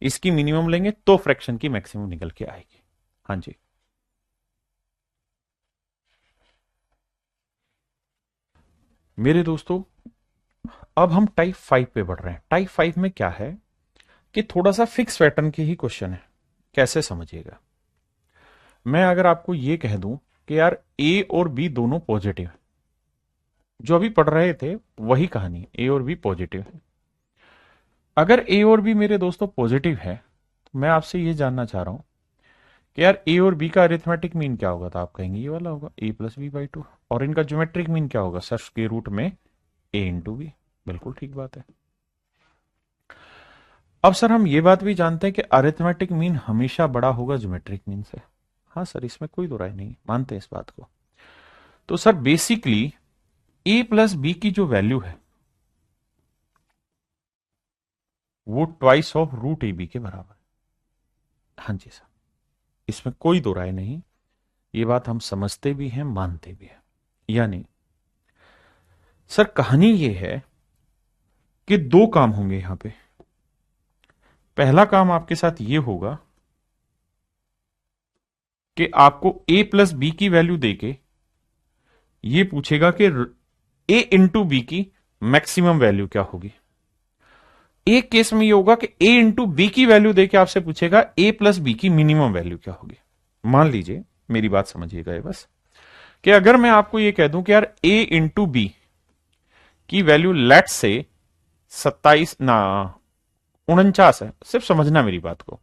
इसकी मिनिमम लेंगे तो फ्रैक्शन की मैक्सिमम निकल के आएगी। हाँ जी। मेरे दोस्तों अब हम टाइप 5 पे बढ़ रहे हैं। टाइप 5 में क्या है कि थोड़ा सा फिक्स पैटर्न के ही क्वेश्चन है। कैसे समझिएगा, मैं अगर आपको ये कह दूं कि यार ए और बी दोनों पॉजिटिव है, जो अभी पढ़ रहे थे वही कहानी, ए और बी पॉजिटिव है। अगर ए और बी मेरे दोस्तों पॉजिटिव है, तो मैं आपसे ये जानना चाह रहा हूं कि यार ए और बी का अरिथमेटिक मीन क्या होगा? तो आप कहेंगे ये वाला होगा, a+b/2। और इनका ज्योमेट्रिक मीन क्या होगा? सर स्क्वायर रूट में a×b। बिल्कुल ठीक बात है। अब सर हम ये बात भी जानते हैं कि अरिथमेटिक मीन हमेशा बड़ा होगा ज्योमेट्रिक मीन से। हाँ सर, इसमें कोई दो राय नहीं, मानते हैं इस बात को। तो सर बेसिकली a+b की जो वैल्यू है वो ट्वाइस ऑफ √ab के बराबर है। हाँ जी सर, इसमें कोई दो राय नहीं, ये बात हम समझते भी हैं, मानते भी हैं। यानी सर कहानी ये है कि 2 काम होंगे यहां पे। पहला काम आपके साथ ये होगा कि आपको a+b की वैल्यू देके ये पूछेगा कि a×b की मैक्सिमम वैल्यू क्या होगी। एक केस में ये होगा कि a×b की वैल्यू देके आपसे पूछेगा a+b की मिनिमम वैल्यू क्या होगी। मान लीजिए, मेरी बात समझिएगा ये बस, कि अगर मैं आपको ये कह दूं कि यार a×b की वैल्यू लेट से 27 ना 49 है, सिर्फ समझना मेरी बात को,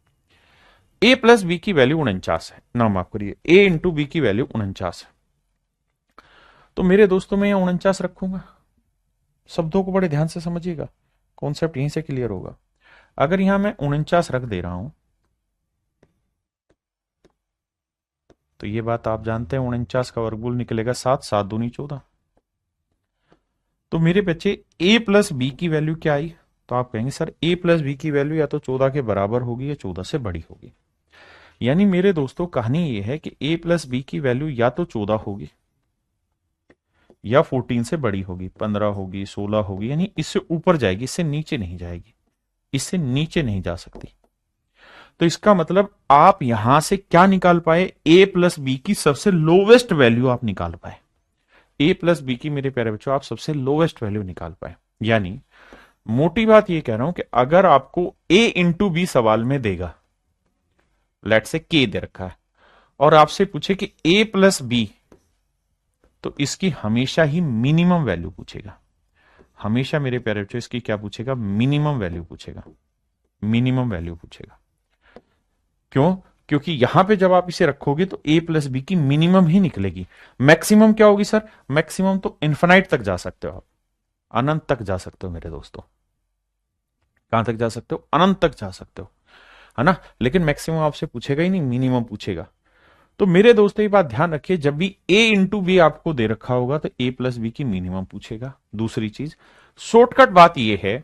a+b की वैल्यू 49 है ना, माफ करिए, a×b की वैल्यू 49 है, तो मेरे दोस्तों मैं यहां 49 रखूंगा। शब्दों को बड़े ध्यान से समझिएगा, कॉन्सेप्ट यहीं से क्लियर होगा। अगर यहां मैं 49 रख दे रहा हूं, तो ये बात आप जानते हैं 49 का वर्गमूल निकलेगा 7, 7 दूनी 14। तो मेरे बच्चे a+b की वैल्यू क्या आई? तो आप कहेंगे सर a+b की वैल्यू या तो 14 के बराबर होगी या 14 से बड़ी होगी। यानी मेरे दोस्तों कहानी ये है कि a प्लस बी की वैल्यू या तो 14 होगी या 14 से बड़ी होगी, 15 होगी, 16 होगी, यानी इससे ऊपर जाएगी, इससे नीचे नहीं जाएगी, इससे नीचे नहीं जा सकती। तो इसका मतलब आप यहां से क्या निकाल पाए, a प्लस बी की सबसे लोवेस्ट वैल्यू आप निकाल पाए। a प्लस बी की मेरे प्यारे बच्चों आप सबसे लोवेस्ट वैल्यू निकाल पाए। यानी मोटी बात ये कह रहा हूं कि अगर आपको a इंटू बी सवाल में देगा, लेट से k दे रखा है, और आपसे पूछे कि a प्लस बी, तो इसकी हमेशा ही मिनिमम वैल्यू पूछेगा। हमेशा मेरे प्यारे बच्चों इसकी क्या पूछेगा, मिनिमम वैल्यू पूछेगा, मिनिमम वैल्यू पूछेगा। क्यों? क्योंकि यहां पे जब आप इसे रखोगे तो a प्लस बी की मिनिमम ही निकलेगी। मैक्सिमम क्या होगी सर? मैक्सिमम तो इन्फिनाइट तक जा सकते हो आप, अनंत तक जा सकते हो मेरे दोस्तों। कहां तक जा सकते हो? अनंत तक जा सकते हो, है ना। लेकिन मैक्सिमम आपसे पूछेगा ही नहीं, मिनिमम पूछेगा। तो मेरे दोस्तों ये बात ध्यान रखिए, जब भी a इंटू बी आपको दे रखा होगा तो a प्लस बी की मिनिमम पूछेगा। दूसरी चीज, शॉर्टकट बात यह है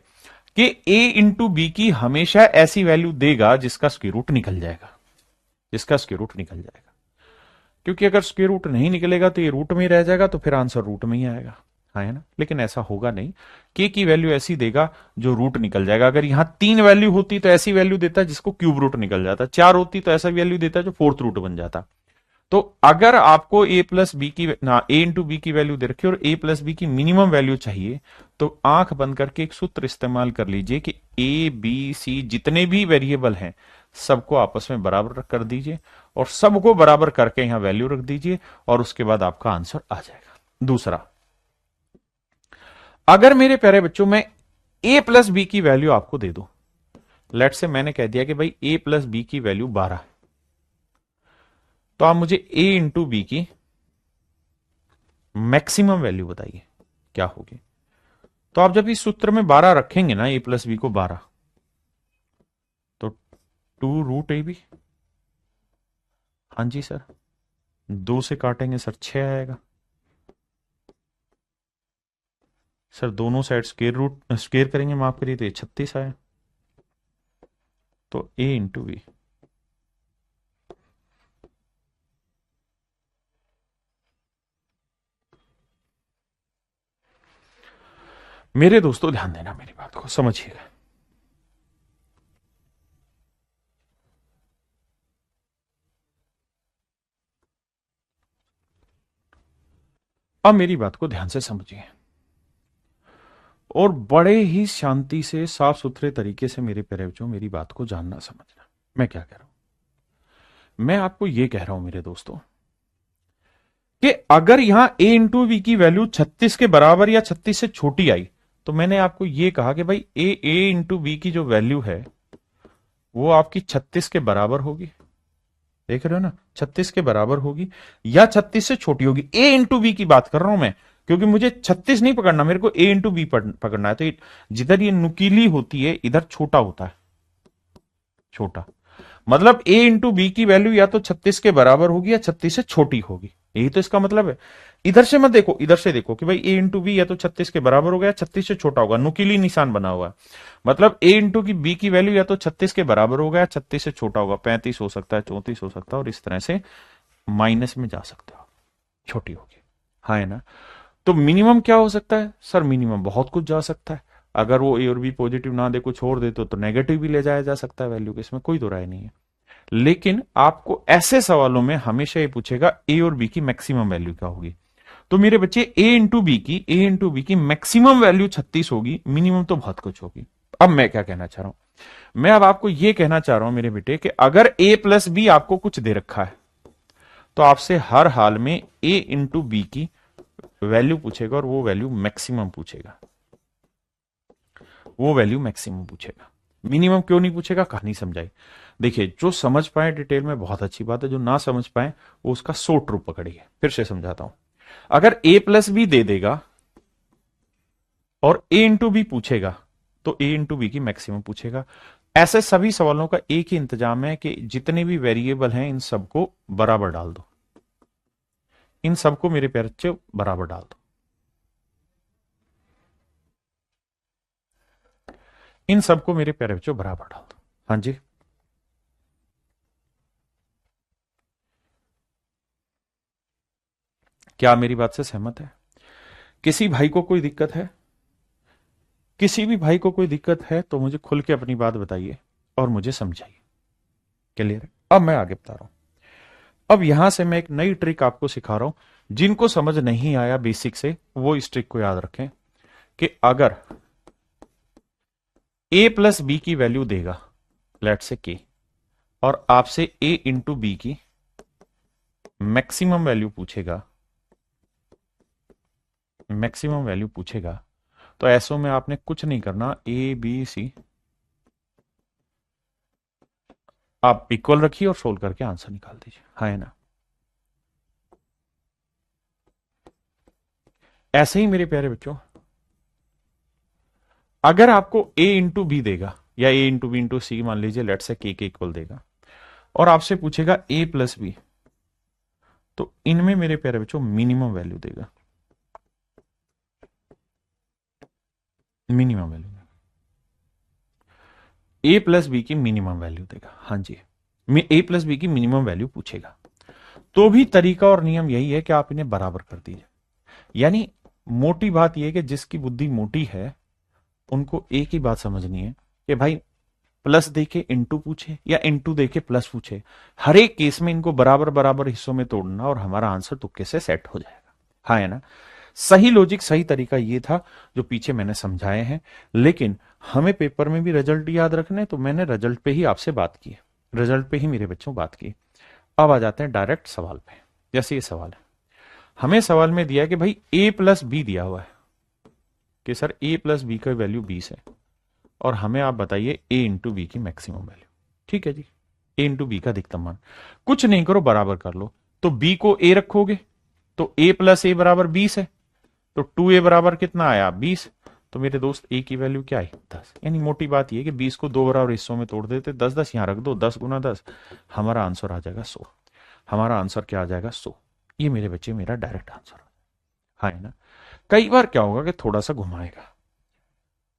कि a इंटू बी की हमेशा ऐसी वैल्यू देगा जिसका स्क्वायर रूट निकल जाएगा, जिसका स्क्वायर रूट निकल जाएगा। क्योंकि अगर स्क्वायर रूट नहीं निकलेगा तो ये रूट में ही रह जाएगा, तो फिर आंसर रूट में ही आएगा, हाँ है ना। लेकिन ऐसा होगा नहीं, के की वैल्यू ऐसी देगा जो रूट निकल जाएगा। अगर यहां 3 वैल्यू होती तो ऐसी वैल्यू देता जिसको क्यूब रूट निकल जाता, 4 होती तो ऐसा वैल्यू देता जो फोर्थ रूट बन जाता। तो अगर आपको a प्लस बी की ना a इंटू बी की वैल्यू दे रखी और a प्लस बी की मिनिमम वैल्यू चाहिए, तो आंख बंद करके एक सूत्र इस्तेमाल कर लीजिए कि a b c जितने भी वेरिएबल हैं सबको आपस में बराबर कर दीजिए और सबको बराबर करके यहां वैल्यू रख दीजिए और उसके बाद आपका आंसर आ जाएगा। दूसरा, अगर मेरे प्यारे बच्चों में a प्लस बी की वैल्यू आपको दे दो, लेट से मैंने कह दिया कि भाई a प्लस बी की वैल्यू 12, तो आप मुझे a इंटू बी की मैक्सिमम वैल्यू बताइए क्या होगी। तो आप जब इस सूत्र में 12 रखेंगे ना, a प्लस बी को 12, तो 2√ab, हाँ जी सर, 2 से काटेंगे सर 6 आएगा सर, दोनों साइड स्केयर करेंगे, माफ करिए, तो ये 36 आया। तो a इंटू बी, मेरे दोस्तों ध्यान देना, मेरी बात को समझिएगा। अब मेरी बात को ध्यान से समझिए और बड़े ही शांति से साफ सुथरे तरीके से मेरे प्यारे बच्चों मेरी बात को जानना समझना। मैं क्या कह रहा हूं? मैं आपको यह कह रहा हूं मेरे दोस्तों कि अगर यहां a इंटू बी की वैल्यू 36 के बराबर या 36 से छोटी आई, तो मैंने आपको यह कहा कि भाई a इंटू बी की जो वैल्यू है वो आपकी 36 के बराबर होगी। देख रहे हो ना, 36 के बराबर होगी या 36 से छोटी होगी। a इंटू बी की बात कर रहा हूं मैं, क्योंकि मुझे 36 नहीं पकड़ना, मेरे को a इंटू बी पकड़ना है। तो जिधर ये नुकीली होती है इधर छोटा होता है, छोटा। मतलब a इंटू बी की वैल्यू या तो 36 के बराबर होगी या 36 से छोटी होगी, यही तो इसका मतलब है। इधर से मत देखो, इधर से देखो कि भाई a इंटू बी या तो 36 के बराबर होगा या 36 से छोटा होगा, नुकीली निशान बना हुआ है। मतलब a इंटू की बी की वैल्यू या तो 36 के बराबर होगा या 36 से छोटा होगा, 35 हो सकता है, 34 हो सकता है, और इस तरह से माइनस में जा सकते हो, छोटी होगी, हाँ है ना। तो मिनिमम क्या हो सकता है सर? मिनिमम बहुत कुछ जा सकता है। अगर वो ए और बी पॉजिटिव ना दे, कुछ और दे, तो नेगेटिव भी ले जाया जा सकता है वैल्यू के, इसमें कोई दो राय नहीं है। लेकिन आपको ऐसे सवालों में हमेशा ये पूछेगा ए और बी की मैक्सिमम वैल्यू क्या होगी। तो मेरे बच्चे ए इंटू बी की मैक्सिमम वैल्यू 36 होगी, मिनिमम तो बहुत कुछ होगी। अब मैं क्या कहना चाह रहा हूं? मैं अब आपको यह कहना चाह रहा हूं मेरे बेटे कि अगर ए प्लस बी आपको कुछ दे रखा है तो आपसे हर हाल में ए इंटू बी की वैल्यू पूछेगा और वो वैल्यू मैक्सिमम पूछेगा, वो वैल्यू मैक्सिमम पूछेगा। मिनिमम क्यों नहीं पूछेगा? कहानी समझाई। देखिए, जो समझ पाए डिटेल में बहुत अच्छी बात है, जो ना समझ पाए वो उसका शॉर्ट रूप पकड़िए। फिर से समझाता हूं, अगर ए प्लस बी दे देगा और ए इंटू बी पूछेगा तो ए इंटू बी की मैक्सिमम पूछेगा। ऐसे सभी सवालों का एक ही इंतजाम है कि जितने भी वेरिएबल हैं इन सबको बराबर डाल दो, इन सबको मेरे प्यारे बच्चे बराबर डाल दो, इन सबको मेरे प्यारे बच्चों बराबर डाल दो। हाँ जी, क्या आप मेरी बात से सहमत है? किसी भाई को कोई दिक्कत है? किसी भी भाई को कोई दिक्कत है तो मुझे खुल के अपनी बात बताइए और मुझे समझाइए। क्लियर है? अब मैं आगे बता रहा हूं। अब यहां से मैं एक नई ट्रिक आपको सिखा रहा हूं। जिनको समझ नहीं आया बेसिक से वो इस ट्रिक को याद रखें कि अगर a प्लस बी की वैल्यू देगा, लेट से k, और आपसे a इंटू बी की मैक्सिमम वैल्यू पूछेगा, मैक्सिमम वैल्यू पूछेगा, तो ऐसो में आपने कुछ नहीं करना, ए बी सी आप इक्वल रखिए और सोल्व करके आंसर निकाल दीजिए। हाँ है ना? ऐसे ही मेरे प्यारे बच्चों, अगर आपको a इंटू बी देगा या a इंटू बी इंटू सी मान लीजिए, लेट से के इक्वल देगा, और आपसे पूछेगा a प्लस बी, तो इनमें मेरे प्यारे बच्चों मिनिमम वैल्यू देगा, minimum value a plus B की मिनिमम वैल्यू देगा। हाँ जी, a प्लस बी की मिनिमम वैल्यू पूछेगा। तो भी तरीका और नियम यही है कि आप इन्हें बराबर कर दीजिए। यानी मोटी बात यह है कि जिसकी बुद्धि मोटी है उनको एक ही बात समझनी है कि भाई प्लस देके इंटू पूछे या इंटू देके प्लस पूछे, हर एक केस में इनको बराबर बराबर हिस्सों में तोड़ना और हमारा आंसर तुक्के से सेट हो जाएगा। हाँ है ना? सही लॉजिक, सही तरीका ये था जो पीछे मैंने समझाए हैं। लेकिन हमें पेपर में भी रिजल्ट याद रखने, तो मैंने रिजल्ट पे ही आपसे बात की, रिजल्ट पे ही मेरे बच्चों बात की। अब आ जाते हैं डायरेक्ट सवाल पे। जैसे ये सवाल है, हमें सवाल में दिया कि भाई a प्लस बी दिया हुआ है कि सर a प्लस बी का वैल्यू 20 है, और हमें आप बताइए a इंटू बी की मैक्सिमम वैल्यू। ठीक है जी, a इंटू बी का अधिकतम मान। कुछ नहीं करो, बराबर कर लो। तो b को a रखोगे तो a प्लस ए बराबर 20 है, तो 2a बराबर कितना आया? 20। तो मेरे दोस्त a की वैल्यू क्या है? 10। यानी मोटी बात यह कि 20 को दो बराबर हिस्सों में तोड़ देते, 10 10 यहां रख दो, 10 गुना 10, हमारा आंसर आ जाएगा 100। हमारा आंसर क्या आ जाएगा? 100। ये मेरे बच्चे मेरा डायरेक्ट आंसर। हाँ है ना? कई बार क्या होगा कि थोड़ा सा घुमाएगा।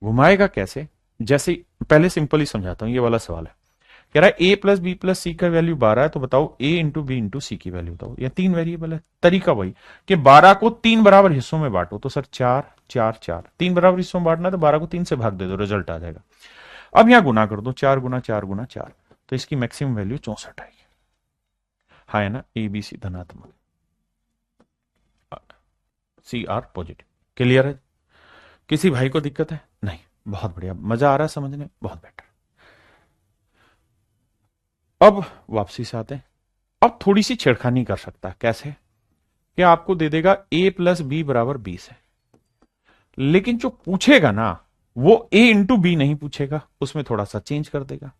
घुमाएगा कैसे? जैसे पहले सिंपल ही समझाता हूं। ये वाला सवाल है, कह रहा है a प्लस बी प्लस सी का वैल्यू 12 है, तो बताओ a इंटू बी इंटू सी की वैल्यू बताओ। या तीन वेरिएबल है, तरीका वही कि 12 को तीन बराबर हिस्सों में बांटो। तो सर 4 4 4, तीन बराबर हिस्सों में बांटना, तो 12 को तीन से भाग दे दो, रिजल्ट आ जाएगा। अब यहां गुना कर दो, 4 गुना 4 गुना 4, तो इसकी मैक्सिमम वैल्यू 64 आएगी। हाँ है ना? ए बी सी धनात्मक, सी आर पॉजिटिव। क्लियर है? किसी भाई को दिक्कत है? नहीं। बहुत बढ़िया, मजा आ रहा है समझने, बहुत बेटर। अब वापसी से आते हैं। अब थोड़ी सी छेड़खानी कर सकता है। कैसे? कि आपको दे देगा a प्लस बी बराबर 20 है, लेकिन जो पूछेगा ना वो a इंटू बी नहीं पूछेगा, उसमें थोड़ा सा चेंज कर देगा।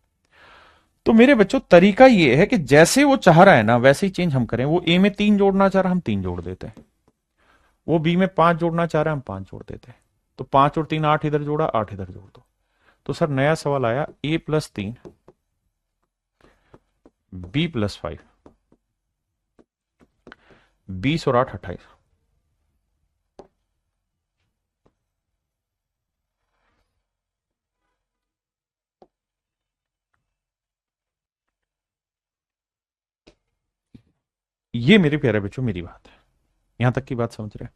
तो मेरे बच्चों तरीका ये है कि जैसे वो चाह रहा है ना वैसे ही चेंज हम करें। वो a में 3 जोड़ना चाह रहा है, हम 3 जोड़ देते हैं। वो b में 5 जोड़ना चाह रहा है, हम 5 जोड़ देते हैं। तो 5 और 3 8 इधर जोड़ा, 8 इधर जोड़ दो। तो सर नया सवाल आया, a प्लस 3 b प्लस 5, 20 और 8 28। ये मेरे प्यारे बच्चों मेरी बात है, यहां तक की बात समझ रहे हैं?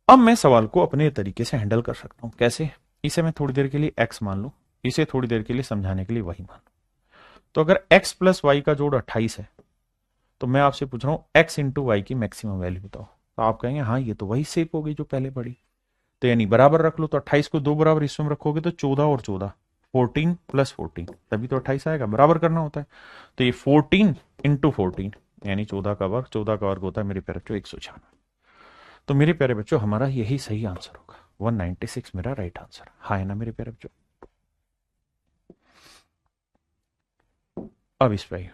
अब मैं सवाल को अपने तरीके से हैंडल कर सकता हूं। कैसे? इसे मैं थोड़ी देर के लिए x मान लू, इसे थोड़ी देर के लिए समझाने के लिए y मान लू। तो अगर x प्लस वाई का जोड़ 28 है, तो मैं आपसे पूछ रहा हूं x इंटू वाई की मैक्सिमम वैल्यू बताओ। तो आप कहेंगे हाँ ये तो वही सेप हो गई जो पहले पड़ी। तो यानी बराबर रख लो, तो 28 को दो बराबर हिस्सों में रखोगे तो 14 और 14, 14 प्लस 14, तभी तो 28 आएगा। बराबर करना होता है। तो ये 14 इंटू 14 यानी 14 का वर्ग, 14 का वर्ग होता है मेरे प्यारे बच्चों 196। तो मेरे प्यारे बच्चों हमारा यही सही आंसर होगा, 196 मेरा राइट आंसर। हाँ है ना मेरे प्यारे बच्चों? अब इस पे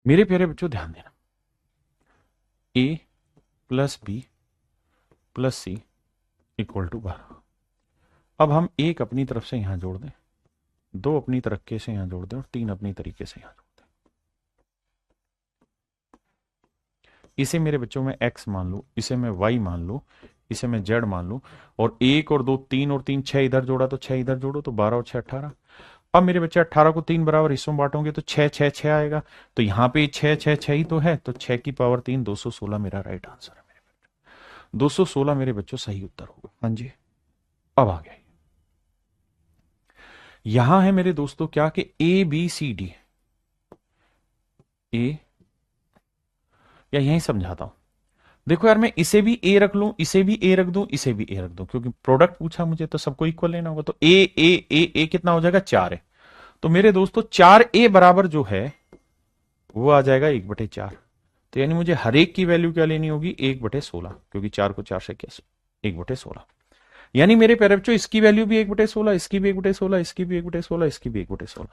मेरे प्यारे बच्चों ध्यान देना, a plus B plus C equal to 12। अब हम एक अपनी तरफ से यहां जोड़ दें, दो अपनी तरीके से यहां जोड़ दें, और तीन अपनी तरीके से यहां जोड़ दें। इसे मेरे बच्चों में x मान लो, इसे मैं y मान लो, इसे मैं z मान लो, और एक और दो, तीन और तीन, छह इधर जोड़ा तो छह इधर जोड़ो, तो 12 और 6 18। अब मेरे बच्चे 18 को 3 बराबर हिस्सों में बांटोगे तो 6 6 6 आएगा। तो यहां पे 6 6 6 ही तो है, तो 6 की पावर 3 216 मेरा राइट आंसर है मेरे बच्चों। 216 मेरे बच्चों सही उत्तर होगा। हाँ जी, अब आ गया। यहां है मेरे दोस्तों क्या कि ए बी सी डी, ए, या यही समझाता हूं। देखो यार, मैं इसे भी ए रख लूं, इसे भी ए रख दूं, इसे भी ए रख दूं, क्योंकि प्रोडक्ट पूछा मुझे तो सबको इक्वल लेना होगा। तो ए ए ए ए कितना हो जाएगा, 4 है। तो मेरे दोस्तों 4 ए बराबर जो है वो आ जाएगा 1/4। तो यानी मुझे हर एक की वैल्यू क्या लेनी होगी, 1/16, क्योंकि 4 को 4 से कैसे 1/16। यानी मेरे प्यारे बच्चों इसकी वैल्यू भी 1/16, इसकी भी 1/16, इसकी भी 1/16, इसकी भी 1/16।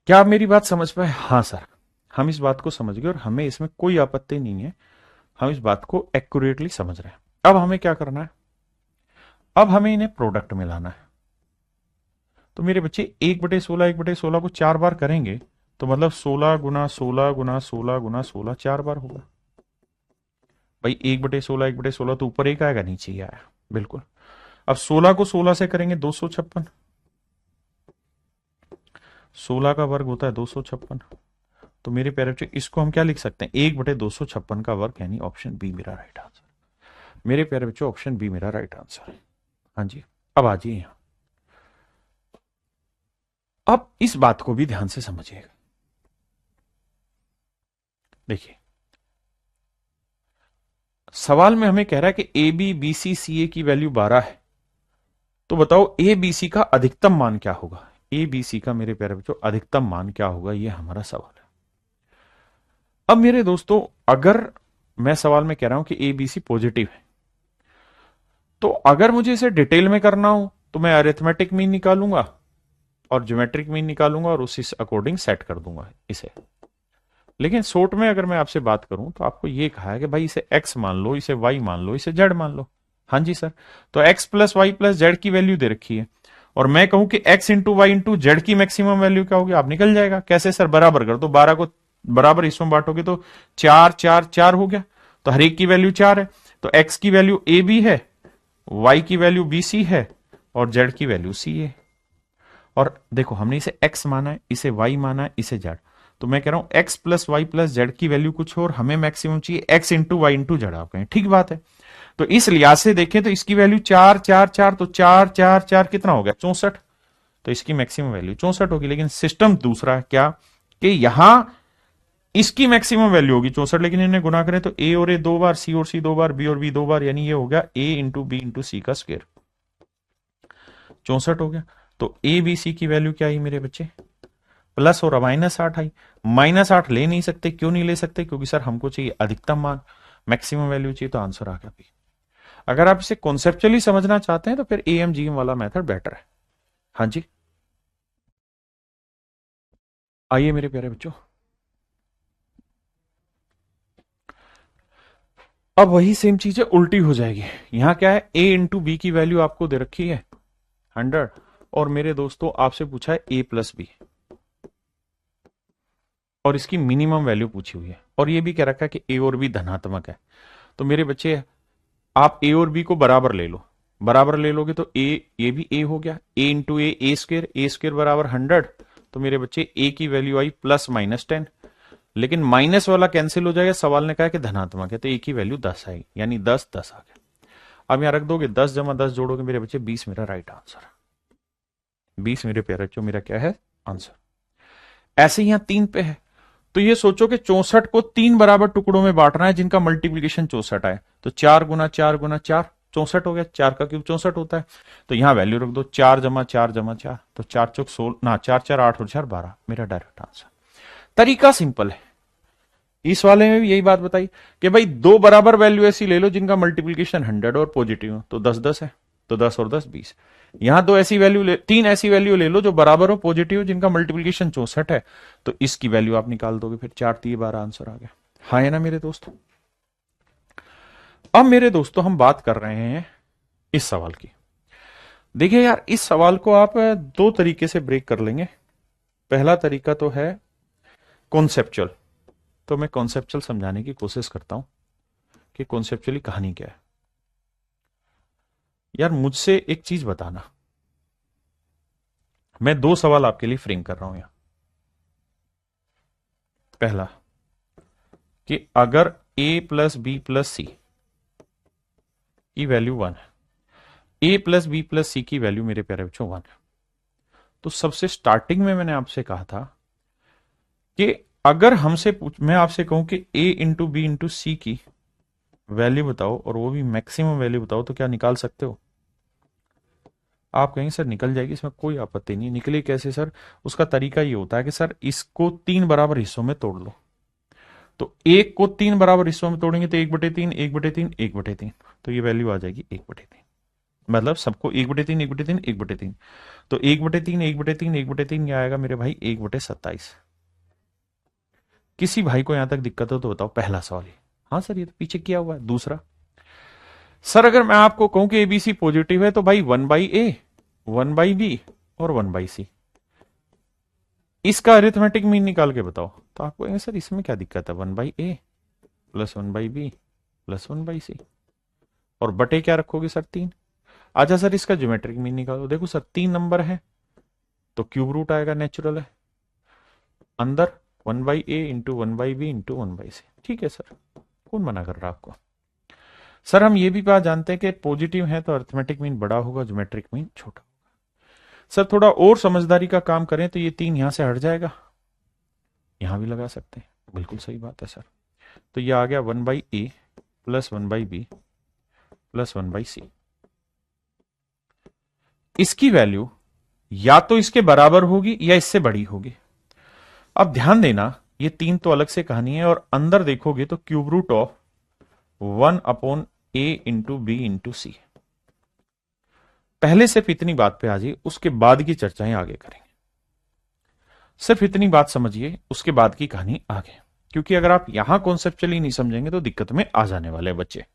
क्या आप मेरी बात समझ पाए? हाँ सर, हम इस बात को समझ गए और हमें इसमें कोई आपत्ति नहीं है। हम इस बात को एक्यूरेटली समझ रहे हैं। अब हमें क्या करना है, अब हमें इन्हें प्रोडक्ट में लाना है। तो मेरे बच्चे 1/16 1/16 को 4 बार करेंगे तो मतलब 16 गुना 16 गुना 16 गुना 16 4 बार होगा। भाई 1/16 1/16 तो ऊपर एक आएगा, नीचे ही आया, बिल्कुल। अब 16 को 16 से करेंगे 256, 16 का वर्ग होता है 256। तो मेरे प्यारे बच्चे इसको हम क्या लिख सकते हैं, 1/256 का वर्ग, यानी ऑप्शन बी मेरा राइट आंसर। मेरे प्यारे बच्चों ऑप्शन बी मेरा राइट आंसर है। हाँ जी, अब आ जाइए यहां। अब इस बात को भी ध्यान से समझिएगा। देखिए, सवाल में हमें कह रहा है कि ए बी बी सी सी ए की वैल्यू 12 है। तो बताओ ए बी सी का अधिकतम मान क्या होगा, ए बी सी का मेरे प्यारे बच्चों अधिकतम मान क्या होगा, ये हमारा सवाल है। अब मेरे दोस्तों अगर मैं सवाल में कह रहा हूं कि ए बी सी पॉजिटिव है, तो अगर मुझे इसे डिटेल में करना हो तो मैं अरिथमेटिक मीन निकालूंगा और ज्योमेट्रिक मीन निकालूंगा और उसी अकॉर्डिंग सेट कर दूंगा इसे। लेकिन शॉर्ट में अगर मैं आपसे बात करूं तो आपको ये कहा है कि भाई इसे x मान लो, इसे y मान लो, इसे z मान लो। हाँ जी सर, तो x plus Y plus Z की वैल्यू दे रखी है और मैं कहूं कि x into Y into Z की मैक्सिमम वैल्यू क्या होगी, आप निकल जाएगा। कैसे सर, बराबर कर दो, 12 को बराबर हिस्सों में बांटोगे तो 4 4 4 हो गया। तो हर एक की वैल्यू 4 है। तो x की वैल्यू ए बी है, y की वैल्यू बी सी है और z की वैल्यू सी है। और देखो हमने इसे x माना है, इसे y माना है, इसे z। तो मैं कह रहा हूं x plus Y plus Z की वैल्यू कुछ और, हमें मैक्सिमम चाहिए x into Y into Z. आप कहें ठीक बात है। तो इस लिहाज से देखें तो इसकी वैल्यू 4 4 4, तो 4 4 4 कितना हो गया, 64। तो इसकी मैक्सिमम वैल्यू 64 होगी। लेकिन सिस्टम दूसरा है क्या कि यहां इसकी मैक्सिमम वैल्यू होगी 64, लेकिन इन्हें गुना करें तो ए और ए 2 बार, सी और सी 2 बार, बी और बी 2 बार, यानी ये हो गया ए इंटू बी इंटू सी का स्क्वायर, 64 हो गया। तो ए बी सी की वैल्यू क्या आई मेरे बच्चे, प्लस और -8 आई। -8 ले नहीं सकते, क्यों नहीं ले सकते, क्योंकि सर हमको चाहिए अधिकतम मान, मैक्सिमम वैल्यू चाहिए, तो आंसर आ गया भी। अगर आप इसे कॉन्सेप्चुअली समझना चाहते हैं तो फिर एएम जीएम वाला मेथड बेटर है। हाँ जी, आइए मेरे प्यारे बच्चों, अब वही सेम चीजें उल्टी हो जाएगी। यहां क्या है, ए इंटू बी की वैल्यू आपको दे रखी है 100, और मेरे दोस्तों आपसे पूछा है ए प्लस बी, और इसकी मिनिमम वैल्यू पूछी हुई है, और ये भी कह रखा है कि ए और बी धनात्मक है। तो मेरे बच्चे आप ए और बी को बराबर ले लो, बराबर ले लोगे तो ए, ये भी ए हो गया, ए इंटू ए स्क्र, ए स्क्र बराबर 100। तो मेरे बच्चे ए की वैल्यू आई +-10, लेकिन माइनस वाला कैंसिल हो जाएगा, सवाल ने कहा कि धनात्मक है, तो ए की वैल्यू 10 आएगी, यानी 10 10 आ गया। अब यहां रख दोगे 10 जमा 10 जोड़ोगे मेरे बच्चे 20 मेरा राइट आंसर, 20 मेरे प्यारे बच्चों मेरा क्या है आंसर। ऐसे ही यहां 3 पे है, तो ये सोचो कि 64 को 3 बराबर टुकड़ों में बांटना है जिनका मल्टीप्लीकेशन 64 है। तो 4 गुना 4 गुना 4 64 हो गया, 4 का क्यूब 64 होता है। तो यहां वैल्यू रख दो 4 जमा 4 जमा 4, तो 4 चौक 16 ना, 4 4 8 और 4 12 मेरा डायरेक्ट आंसर। तरीका सिंपल है। इस वाले में भी यही बात बताई कि भाई दो बराबर वैल्यू ऐसी ले लो जिनका मल्टीप्लीकेशन 100 और पॉजिटिव हो, तो 10 10 है, तो 10 और 10 20। यहां दो ऐसी वैल्यू ले, 3 ऐसी वैल्यू ले लो जो बराबर हो, पॉजिटिव हो, जिनका मल्टीप्लीकेशन 64 है, तो इसकी वैल्यू आप निकाल दोगे, फिर 4 3 12 आंसर आ गया। हाँ है ना मेरे दोस्तों। अब मेरे दोस्तों हम बात कर रहे हैं इस सवाल की। देखिए यार, इस सवाल को आप दो तरीके से ब्रेक कर लेंगे। पहला तरीका तो है कॉन्सेप्चुअल, तो मैं कॉन्सेप्चुअल समझाने की कोशिश करता हूं कि कॉन्सेप्चुअली कहानी क्या है। यार मुझसे एक चीज बताना, मैं दो सवाल आपके लिए फ्रेम कर रहा हूं यहां। पहला कि अगर ए प्लस बी प्लस सी की वैल्यू 1 है, ए प्लस बी प्लस सी की वैल्यू मेरे प्यारे बच्चों 1 है, तो सबसे स्टार्टिंग में मैंने आपसे कहा था कि अगर मैं आपसे कहूं कि ए इंटू बी इंटू सी की वैल्यू बताओ और वो भी मैक्सिमम वैल्यू बताओ, तो क्या निकाल सकते हो? आप कहेंगे सर निकल जाएगी, इसमें कोई आपत्ति नहीं। निकले कैसे सर? उसका तरीका ये होता है कि सर इसको 3 बराबर हिस्सों में तोड़ लो। तो एक को 3 बराबर हिस्सों में तोड़ेंगे तो 1/3, 1/3, 1/3, तो ये वैल्यू आ जाएगी 1/3। मतलब सबको 1/3, 1/3, 1/3, तो 1/3, 1/3, 1/3 क्या आएगा मेरे भाई? 1/27। किसी भाई को यहां तक दिक्कत हो तो बताओ, पहला सवाल। हाँ सर ये तो पीछे किया हुआ है। दूसरा, सर अगर मैं आपको कहूं कि एबीसी पॉजिटिव है तो भाई 1/a, 1/b और 1/c, इसका अरिथमेटिक मीन निकाल के बताओ। तो आपको कहेंगे सर इसमें क्या दिक्कत है? 1/a plus 1/b plus 1/c, और बटे क्या रखोगे सर? 3। अच्छा सर इसका ज्योमेट्रिक मीन निकालो। देखो सर 3 नंबर है तो क्यूब रूट आएगा, नेचुरल है। अंदर 1/a into 1/b into 1/c, ठीक है सर, कौन मना कर रहा है आपको? सर हम ये भी बात जानते हैं कि पॉजिटिव है तो अर्थमेटिक मीन बड़ा होगा, ज्योमेट्रिक मीन छोटा। सर थोड़ा और समझदारी का काम करें तो ये 3 यहां से हट जाएगा, यहां भी लगा सकते हैं। बिल्कुल सही बात है सर। तो ये आ गया 1/a plus 1/b plus 1/c। इसकी वैल्यू या तो इसके बराबर होगी या इससे बड़ी होगी। अब ध्यान देना, ये 3 तो अलग से कहानी है, और अंदर देखोगे तो cube root of 1/a into B into C. पहले सिर्फ इतनी बात पे आ जाइए, उसके बाद की चर्चाएं आगे करेंगे। सिर्फ इतनी बात समझिए, उसके बाद की कहानी आगे, क्योंकि अगर आप यहां कॉन्सेप्चुअली नहीं समझेंगे तो दिक्कत में आ जाने वाले बच्चे।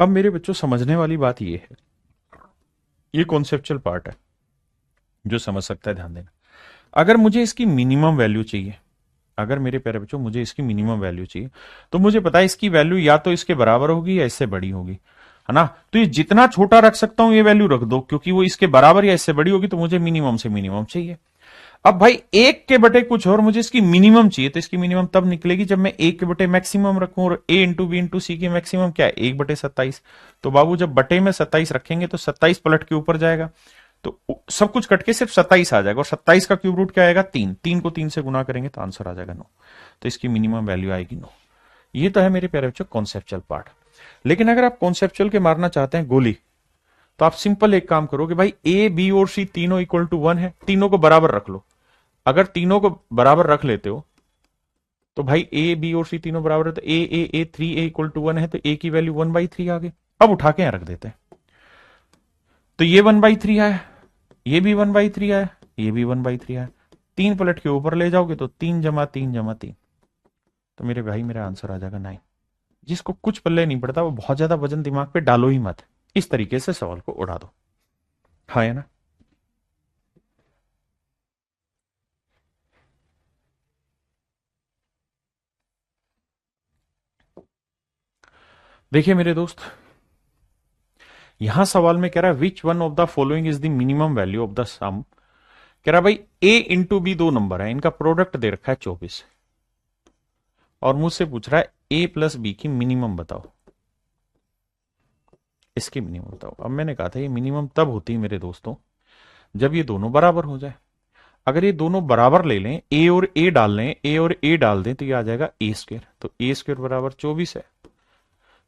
अब मेरे बच्चों समझने वाली बात यह है, ये कॉन्सेप्चुअल पार्ट है, जो समझ सकता है ध्यान देना। अगर मुझे इसकी मिनिमम वैल्यू चाहिए, अगर मेरे प्यारे बच्चों मुझे इसकी मिनिमम वैल्यू चाहिए, तो मुझे पता है इसकी वैल्यू या तो इसके बराबर होगी या इससे बड़ी होगी, है ना? तो ये जितना छोटा रख सकता हूं ये वैल्यू रख दो, क्योंकि वो इसके बराबर या इससे बड़ी होगी, तो मुझे मिनिमम से मिनिमम चाहिए। अब भाई 1 के बटे कुछ और मुझे इसकी मिनिमम चाहिए, तो इसकी मिनिमम तब निकलेगी जब मैं 1 के बटे मैक्सिमम रखूं, और a इंटू बी इंटू सी की मैक्सिमम क्या है? 1/27। तो बाबू जब बटे में 27 रखेंगे तो 27 पलट के ऊपर जाएगा, तो सब कुछ कट के सिर्फ 27 आ जाएगा, और 27 का क्यूब रूट क्या आएगा? 3। 3 को 3 से गुना करेंगे तो आंसर आ जाएगा 9। तो इसकी मिनिमम वैल्यू आएगी 9। ये तो है मेरे प्यारे बच्चों कॉन्सेप्चुअल पार्ट। लेकिन अगर आप कॉन्सेप्चुअल के मारना चाहते हैं गोली, तो आप सिंपल एक काम करो कि भाई ए बी और सी तीनों इक्वल टू 1 है, तीनों को बराबर रख लो। अगर तीनों को बराबर रख लेते हो तो भाई ए बी और सी तीनों बराबर है, तो ए 3a इक्वल टू 1 है, तो ए की वैल्यू 1/3 आ गई। अब उठा के यहां रख देते हैं, तो ये 1/3 आया, ये भी 1/3 आया, ये भी 1/3 आया। 3 पलट के ऊपर ले जाओगे तो 3 जमा 3 जमा 3, तो मेरे भाई मेरा आंसर आ जाएगा 9। जिसको कुछ पल्ले नहीं पड़ता वो बहुत ज्यादा वजन दिमाग पे डालो ही मत, इस तरीके से सवाल को उड़ा दो। हाँ है ना? देखिए मेरे दोस्त, यहां सवाल में कह रहा है which one of the following is the minimum value of the sum. कह रहा भाई a इंटू बी दो नंबर है, इनका प्रोडक्ट दे रखा है 24, और मुझसे पूछ रहा है a प्लस बी की मिनिमम बताओ, इसकी मिनिमम बताओ। अब मैंने कहा था ये मिनिमम तब होती है मेरे दोस्तों जब ये दोनों बराबर हो जाए। अगर ये दोनों बराबर ले लें, a और a डाल लें, a और a डाल दें, तो ये आ जाएगा a², तो a² बराबर 24 है।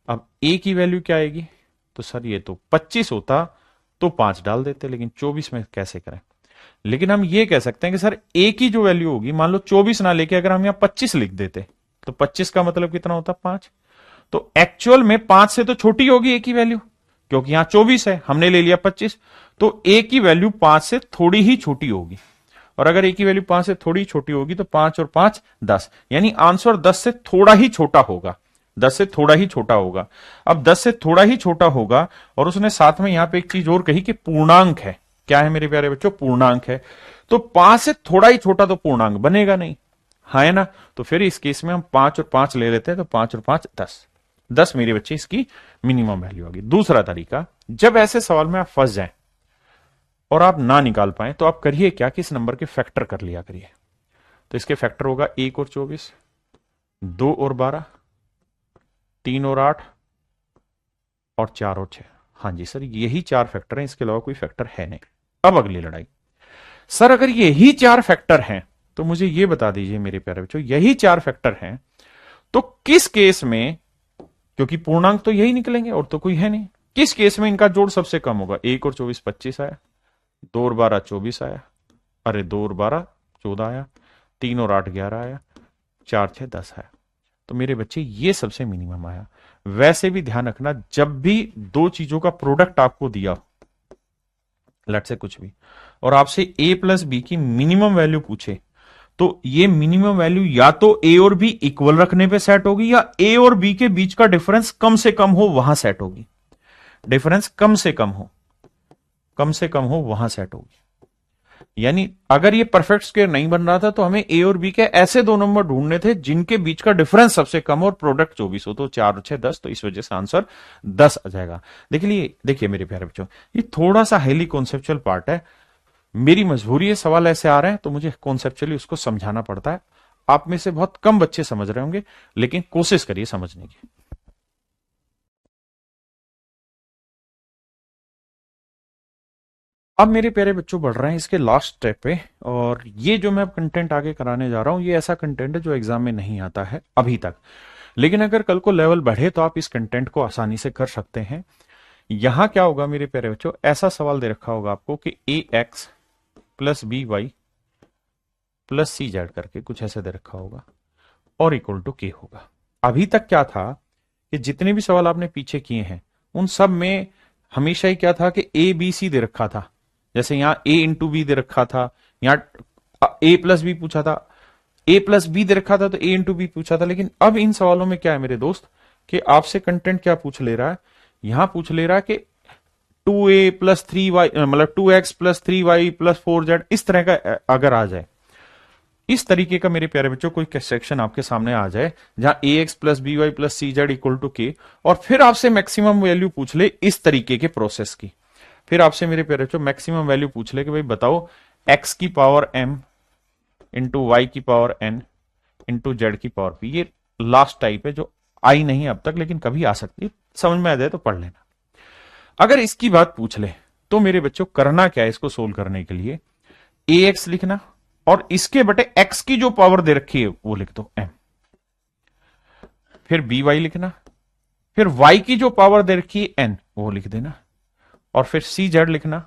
अब a की वैल्यू क्या आएगी? तो सर ये तो 25 होता तो 5 डाल देते, लेकिन 24 में कैसे करें? लेकिन हम ये कह सकते हैं कि सर a की जो वैल्यू होगी, मान लो 24 ना लेके अगर हम यहां 25 लिख देते, तो 25 का मतलब कितना होता? 5। तो एक्चुअल में 5 से तो छोटी होगी a की वैल्यू, क्योंकि यहां 24 है, हमने ले लिया 25, तो a की वैल्यू 5 से थोड़ी ही छोटी होगी। और अगर a की वैल्यू 5 से थोड़ी छोटी होगी तो 5 और 5 10, यानी आंसर 10 से थोड़ा ही छोटा होगा, 10 से थोड़ा ही छोटा होगा। अब 10 से थोड़ा ही छोटा होगा, और उसने साथ में यहां पे एक चीज और कही कि पूर्णांक है। क्या है मेरे प्यारे बच्चों? पूर्णांक है। तो 5 से थोड़ा ही छोटा तो पूर्णांक बनेगा नहीं, हाँ है ना? तो फिर इस केस में हम 5 और 5 ले लेते हैं, तो 5 और 5 10। 10 मेरे बच्चे इसकी मिनिमम वैल्यू होगी। दूसरा तरीका, जब ऐसे सवाल में आप फंस जाएं और आप ना निकाल पाए तो आप करिए क्या कि इस नंबर के फैक्टर कर लिया करिए। तो इसके फैक्टर होगा 1 और 24, 2 और 12, 3 और 8 और 4 और 6। हाँ जी सर, यही 4 फैक्टर हैं, इसके अलावा कोई फैक्टर है नहीं। अब अगली लड़ाई, सर अगर यही 4 फैक्टर हैं तो मुझे यह बता दीजिए मेरे प्यारे बच्चों, यही 4 फैक्टर हैं तो किस केस में, क्योंकि पूर्णांक तो यही निकलेंगे और तो कोई है नहीं, किस केस में इनका जोड़ सबसे कम होगा? 1 और 24 25 आया, 2 और 12 24 आया, अरे 2 और 12 14 आया, 3 और 8 11 आया, 4 6 10 आया। तो मेरे बच्चे ये सबसे मिनिमम आया। वैसे भी ध्यान रखना, जब भी दो चीजों का प्रोडक्ट आपको दिया, लेट से कुछ भी, और आपसे ए प्लस बी की मिनिमम वैल्यू पूछे, तो ये मिनिमम वैल्यू या तो ए और बी इक्वल रखने पे सेट होगी या ए और बी के बीच का डिफरेंस कम से कम हो वहां सेट होगी। डिफरेंस कम से कम हो वहां सेट होगी। यानी अगर ये परफेक्ट स्क्वायर नहीं बन रहा था तो हमें ए और बी के ऐसे दो नंबर ढूंढने थे जिनके बीच का डिफरेंस सबसे कम हो और प्रोडक्ट 24 हो। तो 4 और 6 10, तो इस वजह से आंसर 10 आ जाएगा। देखिए मेरे प्यारे बच्चों, ये थोड़ा सा हाईली कॉन्सेप्चुअल पार्ट है, मेरी मजबूरी है, सवाल ऐसे आ रहे हैं तो मुझे कॉन्सेप्चुअली उसको समझाना पड़ता है। आप में से बहुत कम बच्चे समझ रहे होंगे, लेकिन कोशिश करिए समझने की। अब मेरे प्यारे बच्चों बढ़ रहे हैं इसके लास्ट स्टेप पे, और ये जो मैं कंटेंट आगे कराने जा रहा हूं ये ऐसा कंटेंट है जो एग्जाम में नहीं आता है अभी तक, लेकिन अगर कल को लेवल बढ़े तो आप इस कंटेंट को आसानी से कर सकते हैं। यहां क्या होगा मेरे प्यारे बच्चों, ऐसा सवाल दे रखा होगा आपको कि A X plus B Y plus C Z करके कुछ ऐसे दे रखा होगा और इक्वल टू के होगा। अभी तक क्या था कि जितने भी सवाल आपने पीछे किए हैं उन सब में हमेशा ही क्या था कि ए बी सी दे रखा था। जैसे यहां ए इंटू बी दे रखा था, यहां ए प्लस बी पूछा था, ए प्लस बी दे रखा था तो ए इंटू बी पूछा था। लेकिन अब इन सवालों में क्या है मेरे दोस्त कि आपसे कंटेंट क्या पूछ ले रहा है, यहां पूछ ले रहा है कि 2a प्लस 3y, मतलब 2x plus 3y plus 4z, इस तरह का अगर आ जाए, इस तरीके का मेरे प्यारे बच्चों कोई सेक्शन आपके सामने आ जाए जहां A X plus B Y plus C Z equal to K, और फिर आपसे मैक्सिमम वैल्यू पूछ ले इस तरीके के प्रोसेस की, फिर आपसे मेरे प्यारे बच्चों मैक्सिमम वैल्यू पूछ ले कि भाई बताओ एक्स की पावर m इंटू वाई की पावर n इंटू जेड की पावर p। ये लास्ट टाइप है जो आई नहीं अब तक, लेकिन कभी आ सकती है, समझ में आ जाए तो पढ़ लेना। अगर इसकी बात पूछ ले तो मेरे बच्चों करना क्या है इसको सोल्व करने के लिए, ए एक्स लिखना और इसके बटे x की जो पावर दे रखी है वो लिख दो m, फिर बी वाई लिखना, फिर y की जो पावर दे रखी है n वो लिख देना, और फिर सी जेड लिखना,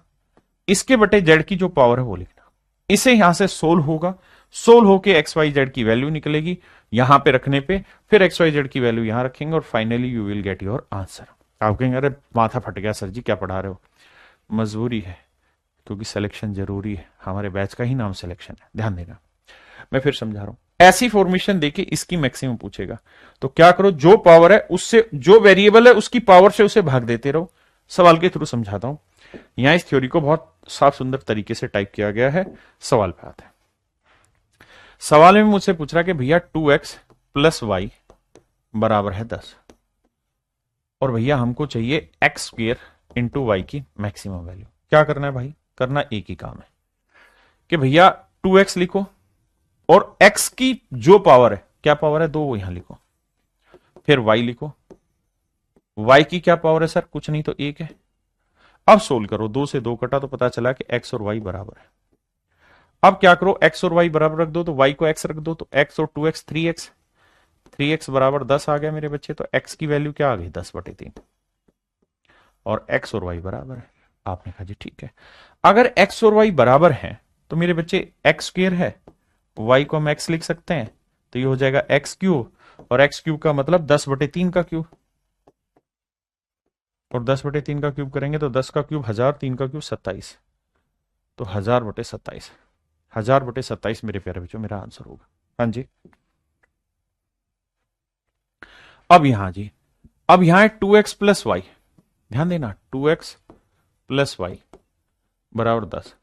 इसके बटे जेड की जो पावर है वो लिखना। इसे यहां से सोल्व होगा, सोल्व होके एक्स वाई जेड की वैल्यू निकलेगी यहां पे रखने पे, फिर एक्स वाई जेड की वैल्यू यहां रखेंगे और finally you will get your answer. आप कहेंगे अरे माथा फट गया सर जी, क्या पढ़ा रहे हो? मजबूरी है, क्योंकि सिलेक्शन जरूरी है, हमारे बैच का ही नाम सिलेक्शन है, ध्यान देना। मैं फिर समझा रहा हूं, ऐसी फॉर्मेशन देके इसकी मैक्सिमम पूछेगा तो क्या करो, जो पावर है उससे, जो वेरिएबल है उसकी पावर से उसे भाग देते रहो। सवाल के थ्रू समझाता हूं, यहां इस थ्योरी को बहुत साफ सुंदर तरीके से टाइप किया गया है। सवाल पे आते हैं। सवाल में मुझसे पूछ रहा कि भैया 2x प्लस वाई बराबर है 10, और भैया हमको चाहिए एक्स स्क्वेयर इंटू वाई की मैक्सिमम वैल्यू। क्या करना है भाई? करना एक ही काम है कि भैया 2x लिखो और x की जो पावर है, क्या पावर है 2, वो यहां लिखो, फिर y लिखो, y की क्या पावर है सर? कुछ नहीं तो 1 है। अब सोल्व करो, 2 से 2 कटा तो पता चला कि x और y बराबर है। अब क्या करो, x और y बराबर रख दो तो y को x रख दो, तो x और 2x 3x, 3x बराबर 10 आ गया मेरे बच्चे। तो x की वैल्यू क्या आ गई? 10/3, और x और y बराबर है। आपने कहा जी ठीक है। अगर x और y बराबर है तो मेरे बच्चे x स्क्वायर है, y को हम x लिख सकते हैं, तो ये हो जाएगा x क्यूब, और x क्यूब का मतलब 10/3 का क्यूब, और 10/3 का क्यूब करेंगे तो 10 का क्यूब 1000, 3 का क्यूब 27, तो 1000/27, 1000/27 मेरे प्यारे बच्चों मेरा आंसर होगा। हाँ जी। अब यहां जी, अब यहां है 2x प्लस वाई, ध्यान देना 2x प्लस वाई बराबर 10,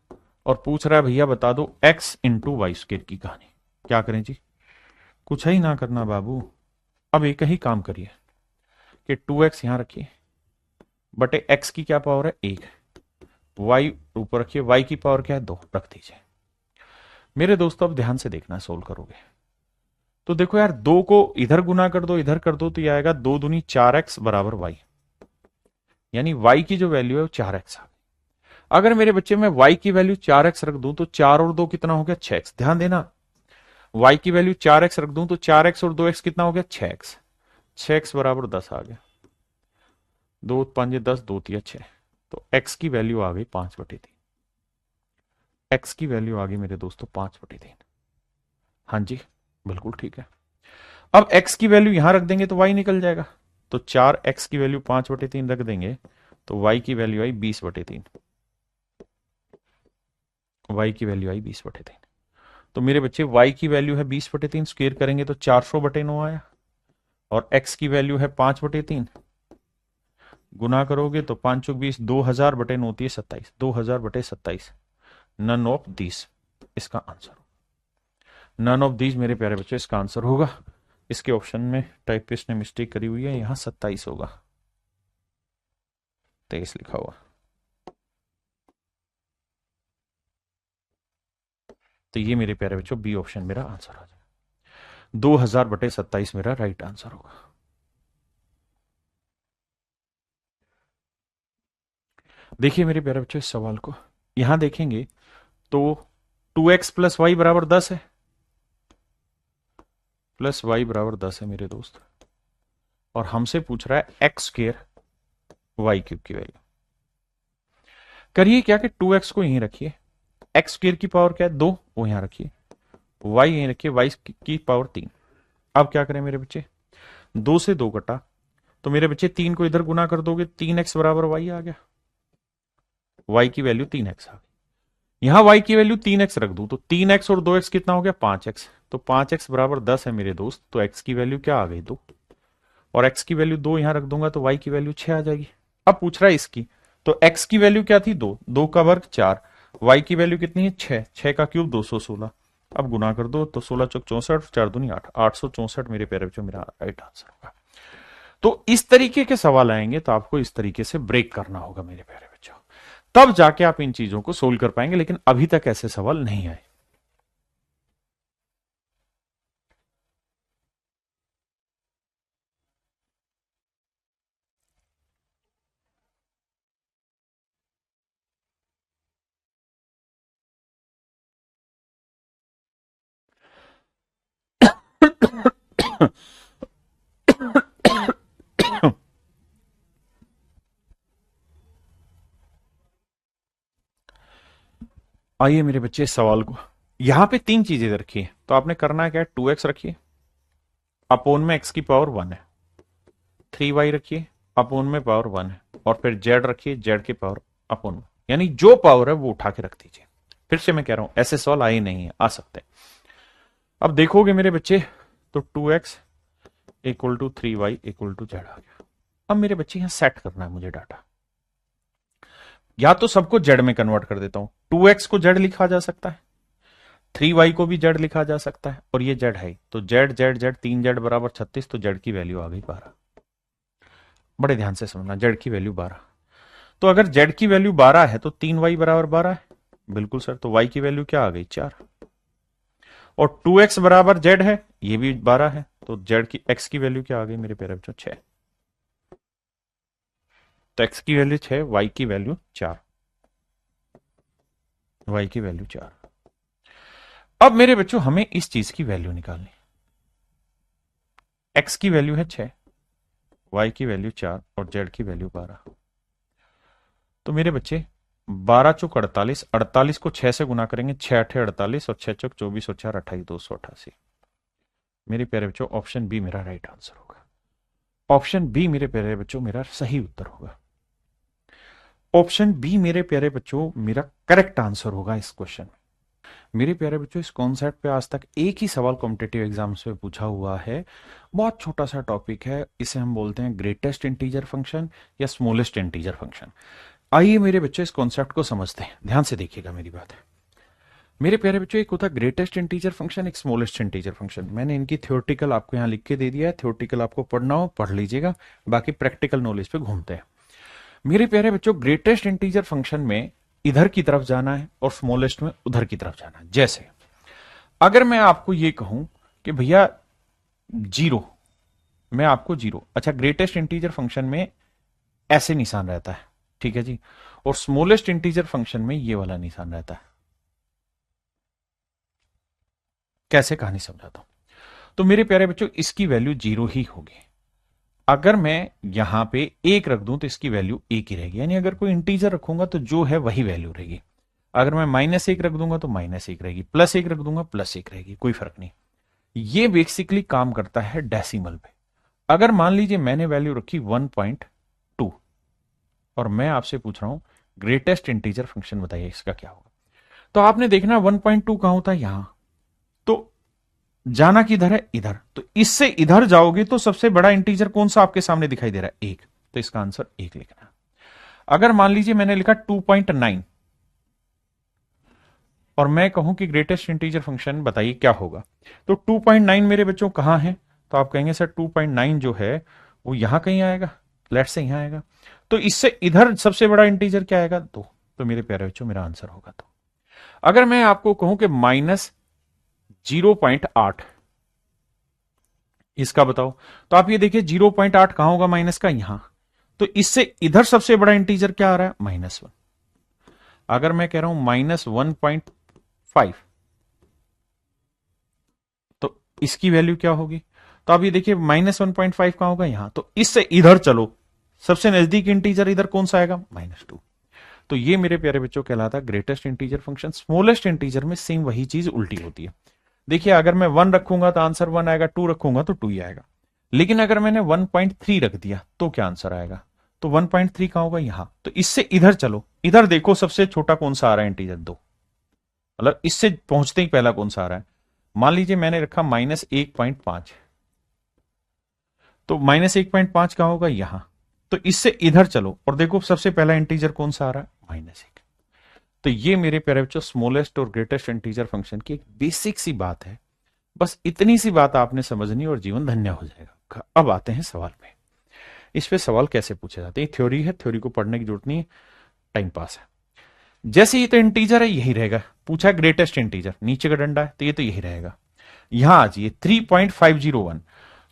और पूछ रहा है भैया बता दो x इंटू वाई स्क्वायर की कहानी। क्या करें जी? कुछ ही ना करना बाबू, अब एक ही काम करिए कि 2x यहां रखिए बटे x की क्या पावर है 1, y ऊपर रखिए, y की पावर क्या है 2, रख दीजिए। मेरे दोस्तों अब ध्यान से देखना, सोल्व करोगे तो देखो यार, 2 को इधर गुना कर दो, इधर कर दो, तो ये आएगा 2 दूनी 4x बराबर y, यानी y की जो वैल्यू है वो 4x आ गई। अगर मेरे बच्चे में y की वैल्यू 4x रख दूं तो 4 और 2 कितना हो गया 6x। ध्यान देना, y की वैल्यू 4x रख दूं तो 4x और 2x कितना हो गया 6x। 6x बराबर 10 आ गया, 2 5 10, 2 3 6, तो x की वैल्यू आ गई 5/3। x की वैल्यू आ गई मेरे दोस्तों 5/3। हाँ जी बिल्कुल ठीक है। अब x की वैल्यू यहां रख देंगे तो y निकल जाएगा, तो 4x की वैल्यू 5/3 रख देंगे तो y की वैल्यू आई 20/3। y की वैल्यू आई 20/3। तो मेरे बच्चे y की वैल्यू है 20/3, स्क्वायर करेंगे तो 400/9 आया, और x की वैल्यू है 5/3, गुना करोगे तो 5 चौक 20, 2000/9 होती है 27, 2000/27, नन ऑफ दिस इसका आंसर। नन ऑफ दीज मेरे प्यारे बच्चों इसका आंसर होगा। इसके ऑप्शन में टाइपिस्ट ने मिस्टेक करी हुई है, यहां 27 होगा, 23 लिखा हुआ। तो ये मेरे प्यारे बच्चों बी ऑप्शन मेरा आंसर आ जाएगा, 2000/27 मेरा राइट आंसर होगा। देखिए मेरे प्यारे बच्चों इस सवाल को यहां देखेंगे तो 2x प्लस वाई बराबर 10 है, प्लस वाई बराबर 10 है मेरे दोस्त, और हमसे पूछ रहा है एक्स स्क्र वाई क्यूब की वैल्यू। करिए क्या कि 2x को यहीं रखिए, एक्स स्क्र की पावर क्या है 2, वो यहां रखिए, y यहीं रखिए, y की पावर 3। अब क्या करें मेरे बच्चे, 2 से 2 कटा, तो मेरे बच्चे 3 को इधर गुना कर दोगे, 3x बराबर y आ गया, y की वैल्यू 3x आ गई। यहां y की वैल्यू 3x रख दूं तो 3x और 2x कितना हो गया 5x, तो 5x बराबर 10 है मेरे दोस्त, तो x की वैल्यू क्या आ गई 2, और x की वैल्यू 2 यहां रख दूंगा तो y की वैल्यू 6 आ जाएगी। अब पूछ रहा है इसकी, तो x की वैल्यू क्या थी 2, 2 का वर्ग 4, y की वैल्यू कितनी है 6, 6 का क्यूब 216। अब गुना कर दो तो 16 चौक 64, 4 दूनी 8, 864 मेरे प्यारे बच्चों मेरा राइट आंसर होगा। तो इस तरीके के सवाल आएंगे तो आपको इस तरीके से ब्रेक करना होगा मेरे प्यारे बच्चों, तब जाके आप इन चीजों को सोल्व कर पाएंगे, लेकिन अभी तक ऐसे सवाल नहीं आए। आइए मेरे बच्चे इस सवाल को, यहां पे 3 चीजें रखी है, तो आपने करना है क्या, 2x रखिए, अपोन में x की पावर 1 है, 3y रखिए, अपोन में पावर 1 है, और फिर z रखिए, z की पावर अपोन में, यानी जो पावर है वो उठा के रख दीजिए। फिर से मैं कह रहा हूं ऐसे सवाल आए नहीं है, आ सकते हैं। अब देखोगे मेरे बच्चे तो 2x equal to 3y equal to z आ गया। अब मेरे बच्चे यहां सेट करना है मुझे डाटा, या तो सबको जेड में कन्वर्ट कर देता हूं, 2x को जेड लिखा जा सकता है, 3y को भी जेड लिखा जा सकता है, और ये जेड है, तो जेड जेड जेड 3z बराबर 36, तो जेड की वैल्यू आ गई 12। बड़े ध्यान से समझना, जेड की वैल्यू 12, तो अगर जेड की वैल्यू 12 है तो 3y बराबर 12 है, बिल्कुल सर, तो y की वैल्यू क्या आ गई 4, और 2x बराबर जेड है, ये भी 12 है, तो जेड की x की वैल्यू क्या आ गई मेरे प्यारे बच्चों 6, तो x की वैल्यू 6, y की वैल्यू 4, y की वैल्यू 4। अब मेरे बच्चों हमें इस चीज की वैल्यू निकालनी, x की वैल्यू है 6, y की वैल्यू 4 और z की वैल्यू 12। तो मेरे बच्चे 12 चौक 48, 48 को 6 से गुना करेंगे, 6 8 48, और 6 चौक 24 और 4 28, 288। मेरे प्यारे बच्चों ऑप्शन बी मेरा राइट आंसर होगा, ऑप्शन बी मेरे प्यारे बच्चों मेरा सही उत्तर होगा, ऑप्शन बी मेरे प्यारे बच्चों मेरा करेक्ट आंसर होगा इस क्वेश्चन में। मेरे प्यारे बच्चों इस कॉन्सेप्ट पे आज तक एक ही सवाल कॉम्पिटेटिव एग्जाम्स में पूछा हुआ है, बहुत छोटा सा टॉपिक है, इसे हम बोलते हैं ग्रेटेस्ट इंटीजर फंक्शन या स्मॉलेस्ट इंटीजर फंक्शन। आइए मेरे बच्चे इस कॉन्सेप्ट को समझते हैं, ध्यान से देखिएगा मेरी बात है। मेरे प्यारे बच्चों, एक होता है ग्रेटेस्ट इंटीजर फंक्शन, एक स्मॉलेस्ट इंटीजर फंक्शन। मैंने इनकी थ्योरेटिकल आपको यहाँ लिख के दे दिया है, थ्योरेटिकल आपको पढ़ना हो पढ़ लीजिएगा, बाकी प्रैक्टिकल नॉलेज पे घूमते हैं। मेरे प्यारे बच्चों, ग्रेटेस्ट इंटीजर फंक्शन में इधर की तरफ जाना है और स्मॉलेस्ट में उधर की तरफ जाना है। जैसे अगर मैं आपको ये कहूं कि भैया जीरो, मैं आपको जीरो, अच्छा ग्रेटेस्ट इंटीजर फंक्शन में ऐसे निशान रहता है, ठीक है जी, और स्मॉलेस्ट इंटीजर फंक्शन में ये वाला निशान रहता है। कैसे कहानी समझाता हूं। तो मेरे प्यारे बच्चों, इसकी वैल्यू जीरो ही होगी। अगर मैं यहां पे एक रख दूं तो इसकी वैल्यू एक ही रहेगी, यानी अगर कोई इंटीजर रखूंगा तो जो है वही वैल्यू रहेगी। अगर मैं माइनस एक रख दूंगा तो माइनस एक रहेगी, प्लस एक रख दूंगा प्लस एक रहेगी, कोई फर्क नहीं। ये बेसिकली काम करता है डेसिमल पे। अगर मान लीजिए मैंने वैल्यू रखी 1.2 और मैं आपसे पूछ रहा हूं ग्रेटेस्ट इंटीजर फंक्शन बताइए इसका क्या होगा, तो आपने देखना 1.2 कहां होता है, यहां। तो जाना किधर है, इधर। तो इससे इधर जाओगे तो सबसे बड़ा इंटीजर कौन सा आपके सामने दिखाई दे रहा है, एक। तो इसका आंसर एक लिखना है। अगर मान लीजिए मैंने लिखा 2.9 और मैं कहूं कि ग्रेटेस्ट इंटीजर फंक्शन बताइए क्या होगा, तो 2.9 मेरे बच्चों कहां है, तो आप कहेंगे सर 2.9 जो है वो यहां कहीं आएगा, लेट से यहां आएगा। तो इससे इधर सबसे बड़ा इंटीजर क्या आएगा, 2। तो मेरे प्यारे बच्चों मेरा आंसर होगा 2। अगर मैं आपको कहूं कि -0.8 इसका बताओ, तो आप ये देखिए 0.8 कहां होगा माइनस का, यहां। तो इससे इधर सबसे बड़ा इंटीजर क्या आ रहा है, -1। अगर मैं कह रहा हूं -1.5 तो इसकी वैल्यू क्या होगी, तो आप ये देखिए -1.5 कहां होगा, यहां। तो इससे इधर चलो, सबसे नजदीक इंटीजर इधर कौन सा आएगा, -2। तो ये मेरे प्यारे बच्चों कहलाता है greatest integer function. Smallest integer में सेम वही चीज उल्टी होती है। देखिए अगर मैं 1 रखूंगा तो आंसर 1 आएगा, 2 रखूंगा तो 2 ही आएगा। लेकिन अगर मैंने 1.3 रख दिया तो क्या आंसर आएगा, तो 1.3 कहां होगा, यहां। तो इससे इधर चलो, इधर देखो सबसे छोटा कौन सा आ रहा है इंटीजर, 2। मतलब इससे पहुंचते ही पहला कौन सा आ रहा है, मान लीजिए मैंने रखा -1.5, तो -1.5 कहां होगा, यहां। तो इससे इधर चलो और देखो सबसे पहला इंटीजर कौन सा आ रहा है, -1। तो ये मेरे प्यारे बच्चों स्मॉलेस्ट और ग्रेटेस्ट इंटीजर फंक्शन की एक बेसिक सी बात है। बस इतनी सी बात आपने समझनी और जीवन धन्य हो जाएगा। अब आते हैं सवाल पे। इस पे सवाल कैसे पूछे जाते हैं, थ्योरी है, थ्योरी को पढ़ने की जरूरत नहीं है, टाइम पास है। जैसे ये तो इंटीजर है, यही रहेगा। पूछा है ग्रेटेस्ट इंटीजर, नीचे का डंडा है तो ये तो यही रहेगा। यहां आ जाइए 3.501,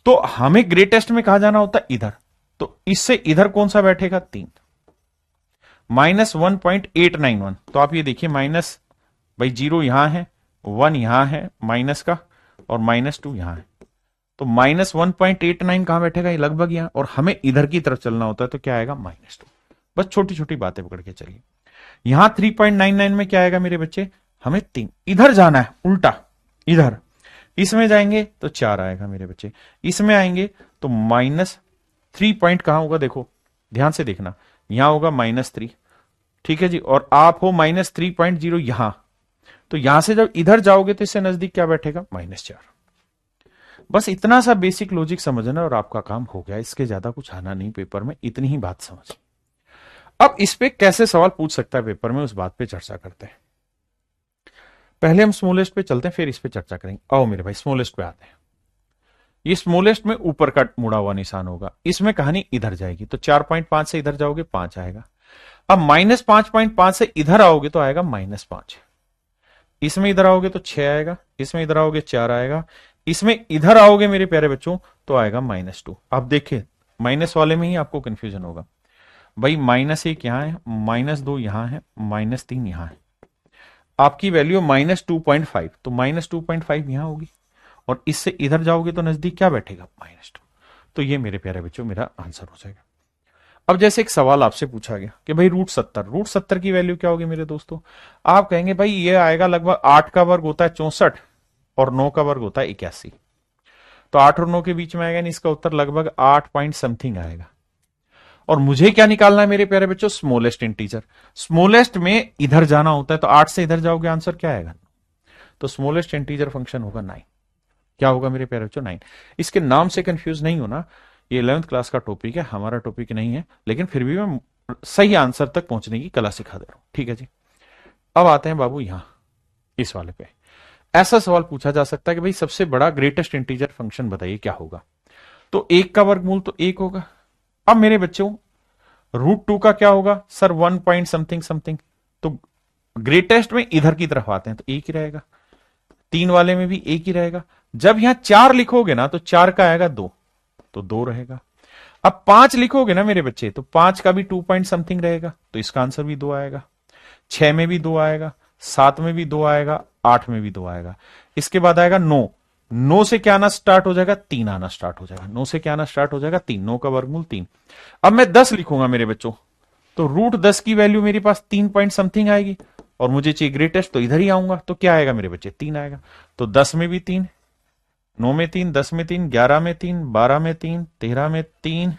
तो हमें ग्रेटेस्ट में कहा जाना होता है इधर। तो इससे इधर कौन सा बैठेगा, 3। -1.891, तो आप ये देखिए माइनस, भाई 0 यहां है, 1 यहां है माइनस का, और -2 यहां है। तो -1.89 कहां बैठेगा, ये लगभग यहां। और हमें इधर की तरफ चलना होता है तो क्या आएगा, -2। बस छोटी छोटी बातें पकड़ के चलिए। यहां 3.99 में क्या आएगा मेरे बच्चे, हमें 3। इधर जाना है उल्टा, इधर। इसमें जाएंगे तो 4 आएगा मेरे बच्चे, इसमें आएंगे तो -3 पॉइंट कहां होगा, देखो ध्यान से देखना, यहां होगा -3, ठीक है जी। और आप हो -3.0 यहां, तो यहां से जब इधर जाओगे तो इससे नजदीक क्या बैठेगा, -4। बस इतना सा बेसिक लॉजिक समझना और आपका काम हो गया। इसके ज्यादा कुछ आना नहीं पेपर में, इतनी ही बात समझ। अब इस पे कैसे सवाल पूछ सकता है पेपर में, उस बात पे चर्चा करते हैं। पहले हम स्मॉलेस्ट पे चलते हैं, फिर इस पे चर्चा करेंगे। आओ मेरे भाई स्मॉलेस्ट पे आते हैं। ये स्मॉलेस्ट में ऊपर का मुड़ा हुआ निशान होगा, इसमें कहानी इधर जाएगी, तो 4.5 से इधर जाओगे 5 आएगा। अब -5.5 से इधर आओगे तो आएगा -5। इसमें इधर आओगे तो 6 आएगा, इसमें इधर आओगे 4 आएगा, इसमें इधर आओगे मेरे प्यारे बच्चों तो आएगा -2। आप देखिए माइनस वाले में ही आपको कंफ्यूजन होगा, भाई -1 यहां है, -2 यहां है, -3 यहां है। आपकी वैल्यू -2.5, तो -2.5 यहां होगी, और इससे इधर जाओगे तो नजदीक क्या बैठेगा, -2। तो ये मेरे प्यारे बच्चों मेरा आंसर हो जाएगा। अब जैसे एक सवाल आपसे पूछा गया कि भाई √70 की वैल्यू क्या होगी मेरे दोस्तों, आप कहेंगे भाई ये आएगा लगभग 8 का वर्ग होता है 64 और 9 का वर्ग होता है 81, तो 8 और 9 के बीच में आएगा, नहीं इसका उत्तर लगभग 8 पॉइंट समथिंग आएगा। और मुझे क्या निकालना है मेरे प्यारे बच्चों, स्मॉलेस्ट इंटीजर। स्मॉलेस्ट में इधर जाना होता है, तो 8 से इधर जाओगे आंसर क्या आएगा, तो स्मॉलेस्ट इंटीजर फंक्शन होगा 9। क्या होगा मेरे प्यारे बच्चों, 9। इसके नाम से कंफ्यूज नहीं होना, ये 11th क्लास का टॉपिक है, हमारा टॉपिक नहीं है, लेकिन फिर भी मैं सही आंसर तक पहुंचने की कला सिखा दे रहा हूं, ठीक है जी। अब आते हैं बाबू यहां, इस वाले पे ऐसा सवाल पूछा जा सकता है कि भाई सबसे बड़ा ग्रेटेस्ट इंटीजर फंक्शन बताइए क्या होगा। तो 1 का वर्गमूल तो 1 होगा। अब मेरे बच्चों √2 का क्या होगा सर, 1 पॉइंट समथिंग समथिंग। तो ग्रेटेस्ट में इधर की तरफ आते हैं तो 1 ही रहेगा, 3 वाले में भी 1 ही रहेगा। जब यहां 4 लिखोगे ना तो 4 का आएगा 2, तो 2 रहेगा। अब 5 लिखोगे ना मेरे बच्चे तो 5 का भी 2 पॉइंट समथिंग रहेगा, तो इसका आंसर भी 2 आएगा। 6 में भी 2 आएगा, 7 में भी 2 आएगा, 8 में भी 2 आएगा। इसके बाद आएगा 9। 9 से क्या आना स्टार्ट हो जाएगा, 3 आना स्टार्ट हो जाएगा। 9 से क्या आना स्टार्ट हो जाएगा, 3। 9 का वर्गमूल 3। अब मैं 10 लिखूंगा मेरे बच्चों, तो √10 की वैल्यू मेरे पास 3 पॉइंट समथिंग आएगी, और मुझे चाहिए ग्रेटेस्ट, तो इधर ही आऊंगा। तो क्या आएगा मेरे बच्चे, 3 आएगा। तो 10 में भी 3, 9 में 3, 10 में 3, 11 में 3, 12 में 3, 13 में 3,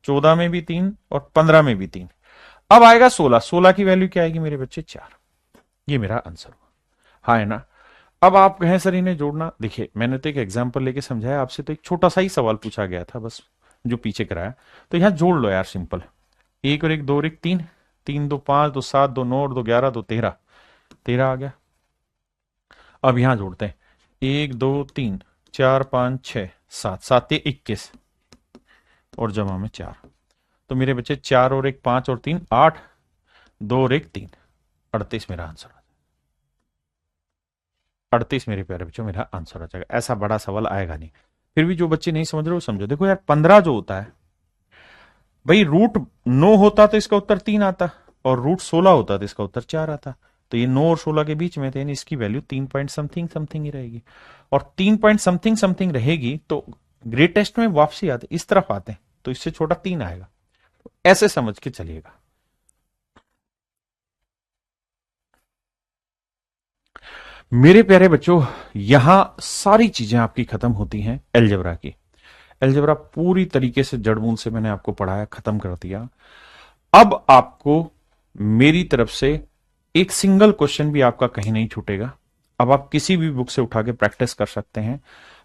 14 में भी 3 और 15 में भी 3। अब आएगा 16। 16 की वैल्यू क्या आएगी मेरे बच्चे, 4। ये मेरा आंसर हुआ, हाँ है ना। अब आप कहें सर इन्हें जोड़ना, देखिए मैंने तो एक एग्जांपल लेके समझाया आपसे, तो एक छोटा सा ही सवाल पूछा गया था बस जो पीछे कराया। तो यहां जोड़ लो यार, सिंपल। 1 और 1 2 और 1 3, 3 2 5 2 7 2 9 और 2 11 2 13, 13 आ गया। अब यहां जोड़ते हैं 1 2 3 4 5 6 7, 7 21 और जमा में 4। तो मेरे बच्चे 4 और 1 5 और 3 8, 2 और 1 3, 38 मेरा आंसर। 38 मेरे प्यारे बच्चों मेरा आंसर आ जाएगा। ऐसा बड़ा सवाल आएगा नहीं। फिर भी जो बच्चे नहीं समझ रहे वो समझो। देखो यार 15 जो होता है भाई, √9 होता तो इसका उत्तर 3 आता, और √16 होता तो इसका उत्तर 4 आता। तो ये 9 और 16 के बीच में थे, यानी इसकी वैल्यू 3 पॉइंट समथिंग समथिंग ही रहेगी। और 3 पॉइंट समथिंग समथिंग रहेगी तो ग्रेटेस्ट में वापसी आते, इस तरफ आते हैं, तो इससे छोटा 3 आएगा। ऐसे समझ के चलिएगा। मेरे प्यारे बच्चों, यहां सारी चीजें आपकी खत्म होती हैं अलजेब्रा की। अलजेब्रा पूरी तरीके से जड़मूल से मैंने आपको पढ़ाया, खत्म कर दिया। अब आपको मेरी तरफ से एक सिंगल क्वेश्चन भी आपका कहीं नहीं छूटेगा। अब आप किसी भी बुक से उठा के प्रैक्टिस कर सकते हैं।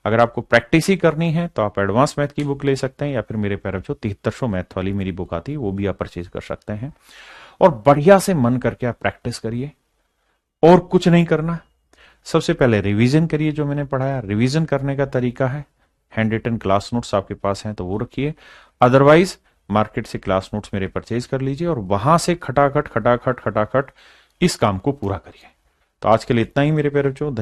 अगर आपको प्रैक्टिस ही करनी है तो आप एडवांस मैथ की बुक ले सकते हैं, या फिर मेरे प्यारे बच्चों 7300 मैथ वाली मेरी बुक आती है, वो भी आप परचेज कर सकते हैं। और बढ़िया से मन करके आप प्रैक्टिस करिए, और कुछ नहीं करना। सबसे पहले रिवीजन करिए जो मैंने पढ़ाया। रिवीजन करने का तरीका है, हैंड रिटन क्लास नोट्स आपके पास हैं तो वो रखिए, अदरवाइज मार्केट से क्लास नोट्स मेरे परचेज कर लीजिए, और वहां से खटाखट खटाखट खटाखट इस काम को पूरा करिए। तो आज के लिए इतना ही मेरे प्यारे बच्चों।